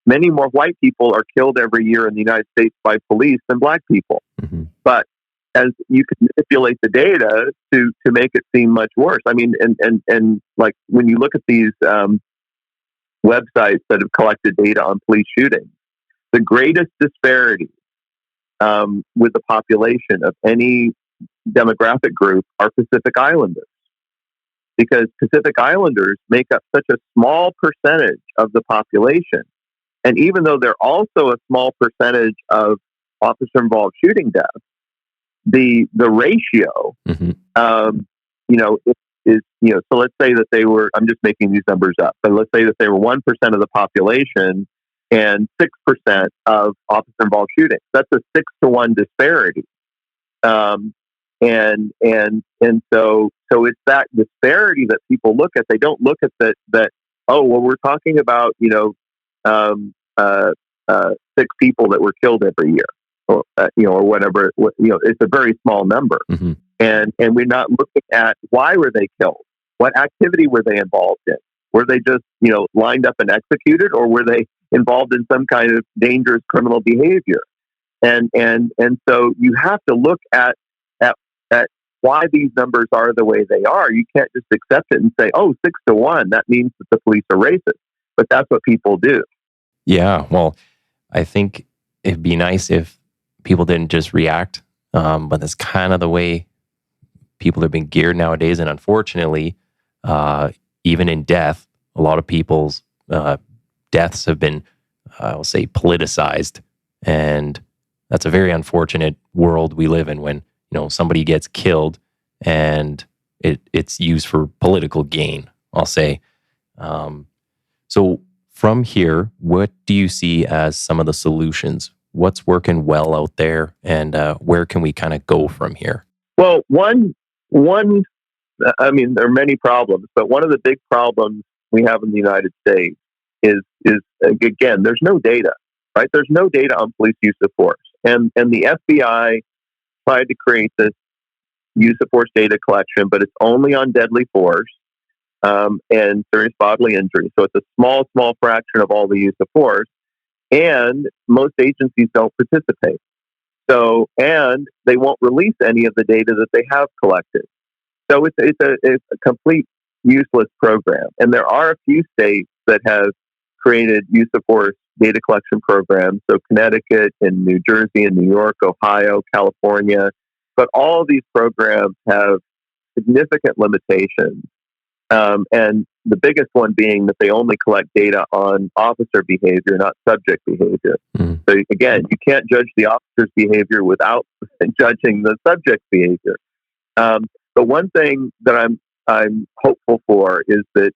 many more white people are killed every year in the United States by police than black people. Mm-hmm. But as you can manipulate the data to make it seem much worse. I mean, and like when you look at these websites that have collected data on police shootings, the greatest disparity with the population of any demographic group are Pacific Islanders, because Pacific Islanders make up such a small percentage of the population. And even though they're also a small percentage of officer-involved shooting deaths, the ratio, so let's say that they were, I'm just making these numbers up, but let's say that they were 1% of the population and 6% of officer-involved shootings. That's a 6-to-1 disparity. So it's that disparity that people look at. They don't look at that, oh, well, we're talking about, 6 people that were killed every year, or whatever. It's a very small number. Mm-hmm. And we're not looking at why were they killed? What activity were they involved in? Were they just, lined up and executed, or were they involved in some kind of dangerous criminal behavior? And so you have to look at why these numbers are the way they are. You can't just accept it and say, oh, 6-to-1, that means that the police are racist. But that's what people do. Yeah, well, I think it'd be nice if people didn't just react, but that's kind of the way people have been geared nowadays. And unfortunately, even in death, a lot of people's deaths have been, I'll say, politicized. And that's a very unfortunate world we live in when, somebody gets killed and it's used for political gain, I'll say. So from here, what do you see as some of the solutions? What's working well out there, and where can we kind of go from here? Well, there are many problems, but one of the big problems we have in the United States is again, there's no data, right? There's no data on police use of force. And the FBI tried to create this use of force data collection, but it's only on deadly force and serious bodily injury. So it's a small fraction of all the use of force, and most agencies don't participate. So, and they won't release any of the data that they have collected. So it's a complete useless program. And there are a few states that have created use of force data collection programs. So Connecticut and New Jersey and New York, Ohio, California. But all of these programs have significant limitations. And the biggest one being that they only collect data on officer behavior, not subject behavior. Mm. So again, you can't judge the officer's behavior without judging the subject's behavior. But one thing that I'm hopeful for is that,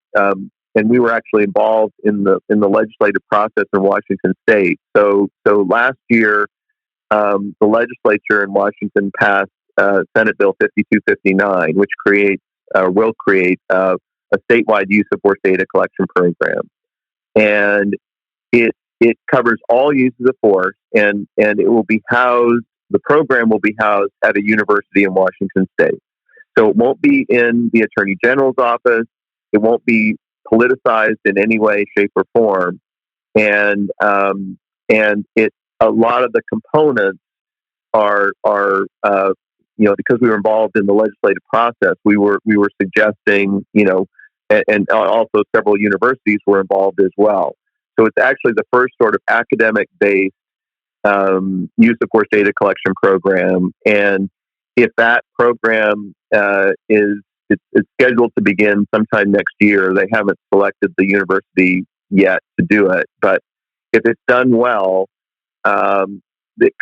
and we were actually involved in the legislative process in Washington State. So last year, the legislature in Washington passed Senate Bill 5259, which will create a statewide use of force data collection program, and it covers all uses of force, and it will be housed. The program will be housed at a university in Washington State. So it won't be in the Attorney General's office. It won't be politicized in any way, shape, or form. And a lot of the components are because we were involved in the legislative process, we were suggesting, and also several universities were involved as well. So it's actually the first sort of academic-based use of force data collection program. And if that program it's scheduled to begin sometime next year, they haven't selected the university yet to do it. But if it's done well, it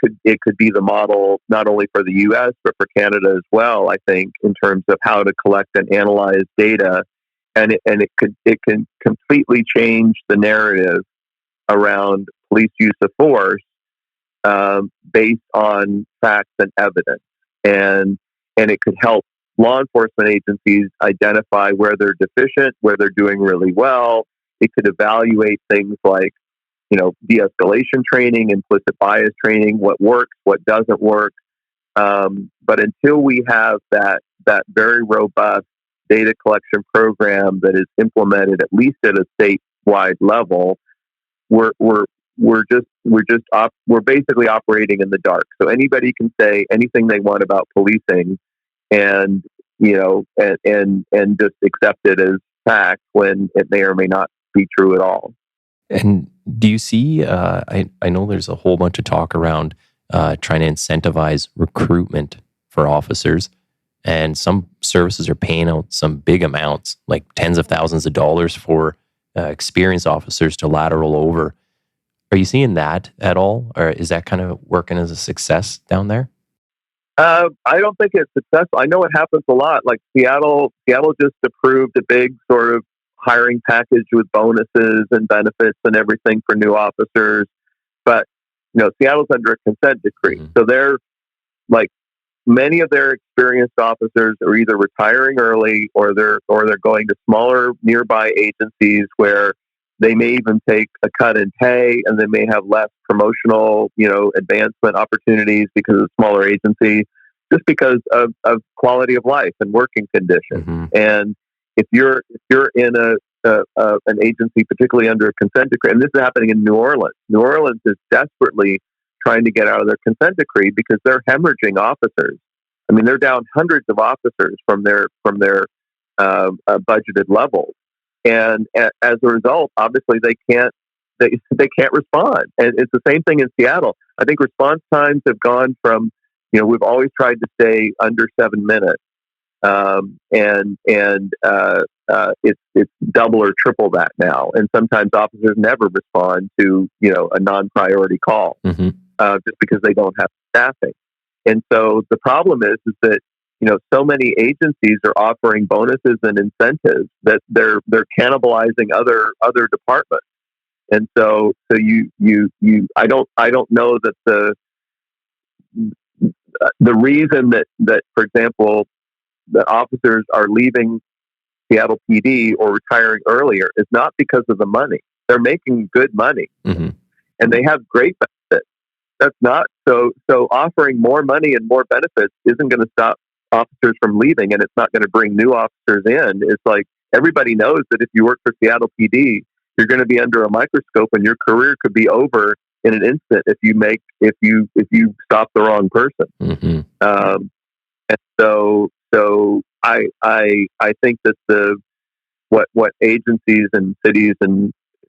could be the model not only for the U.S. but for Canada as well. I think in terms of how to collect and analyze data, and it can completely change the narrative around police use of force based on facts and evidence, and it could help law enforcement agencies identify where they're deficient, where they're doing really well. It could evaluate things like, de-escalation training, implicit bias training, what works, what doesn't work. But until we have that very robust data collection program that is implemented at least at a statewide level, we're basically operating in the dark. So anybody can say anything they want about policing, and just accept it as fact when it may or may not be true at all. And do you see, I know there's a whole bunch of talk around trying to incentivize recruitment for officers, and some services are paying out some big amounts, like tens of thousands of dollars for experienced officers to lateral over. Are you seeing that at all? Or is that kind of working as a success down there? I don't think it's successful. I know it happens a lot. Like Seattle just approved a big sort of hiring package with bonuses and benefits and everything for new officers. But, Seattle's under a consent decree. Mm-hmm. So they're like, many of their experienced officers are either retiring early or they're going to smaller nearby agencies where they may even take a cut in pay, and they may have less promotional, advancement opportunities because of smaller agency, just because of quality of life and working conditions. Mm-hmm. And if you're in an agency, particularly under a consent decree, and this is happening in New Orleans. New Orleans is desperately trying to get out of their consent decree because they're hemorrhaging officers. I mean, they're down hundreds of officers from their budgeted levels, and as a result, obviously they can't respond. And it's the same thing in Seattle. I think response times have gone from, we've always tried to stay under 7 minutes, and it's double or triple that now. And sometimes officers never respond to a non-priority call, mm-hmm. Just because they don't have staffing. And so the problem is that so many agencies are offering bonuses and incentives that they're cannibalizing other departments. And so you I don't know that the reason that for example the officers are leaving Seattle PD or retiring earlier is not because of the money. They're making good money, mm-hmm. and they have great benefits. That's not so offering more money and more benefits isn't going to stop officers from leaving, and it's not going to bring new officers in. It's like everybody knows that if you work for Seattle PD, you're going to be under a microscope, and your career could be over in an instant if you stop the wrong person. Mm-hmm. And so I think that what agencies and cities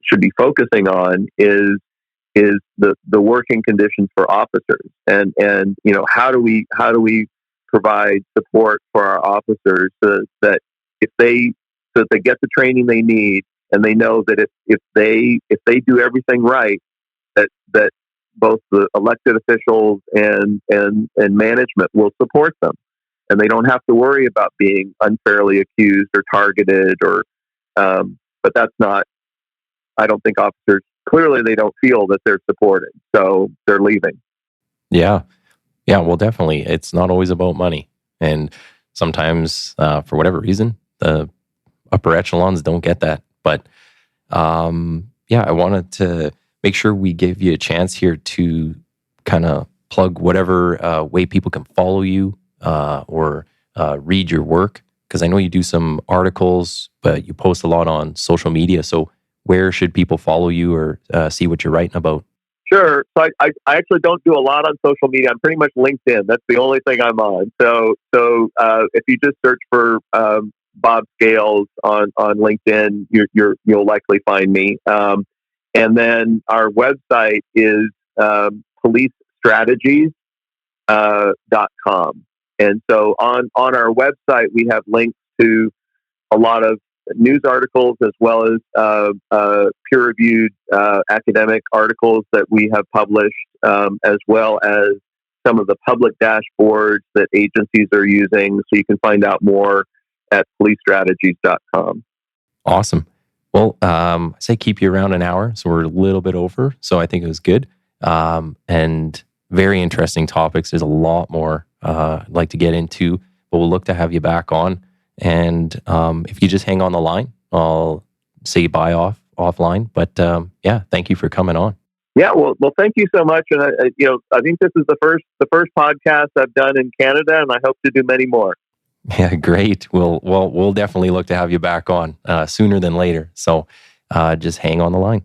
should be focusing on is the working conditions for officers, and how do we provide support for our officers so that they get the training they need, and they know that if they do everything right, that both the elected officials and management will support them, and they don't have to worry about being unfairly accused or targeted but that's not. I don't think officers, clearly they don't feel that they're supported, so they're leaving. Yeah, well, definitely. It's not always about money. And sometimes, for whatever reason, the upper echelons don't get that. But I wanted to make sure we give you a chance here to kind of plug whatever way people can follow you or read your work. Because I know you do some articles, but you post a lot on social media. So where should people follow you or see what you're writing about? Sure. So I actually don't do a lot on social media. I'm pretty much LinkedIn. That's the only thing I'm on. So if you just search for Bob Scales on LinkedIn, you'll likely find me. And then our website is policestrategies.com. And so on our website, we have links to a lot of news articles as well as peer-reviewed academic articles that we have published, as well as some of the public dashboards that agencies are using. So you can find out more at policestrategies.com. Awesome. Well, I say keep you around an hour, so we're a little bit over. So I think it was good. And very interesting topics. There's a lot more I'd like to get into, but we'll look to have you back on. And if you just hang on the line, I'll say bye offline. But thank you for coming on. Yeah, well, thank you so much. And I think this is the first podcast I've done in Canada, and I hope to do many more. Yeah, great. We'll definitely look to have you back on sooner than later. So just hang on the line.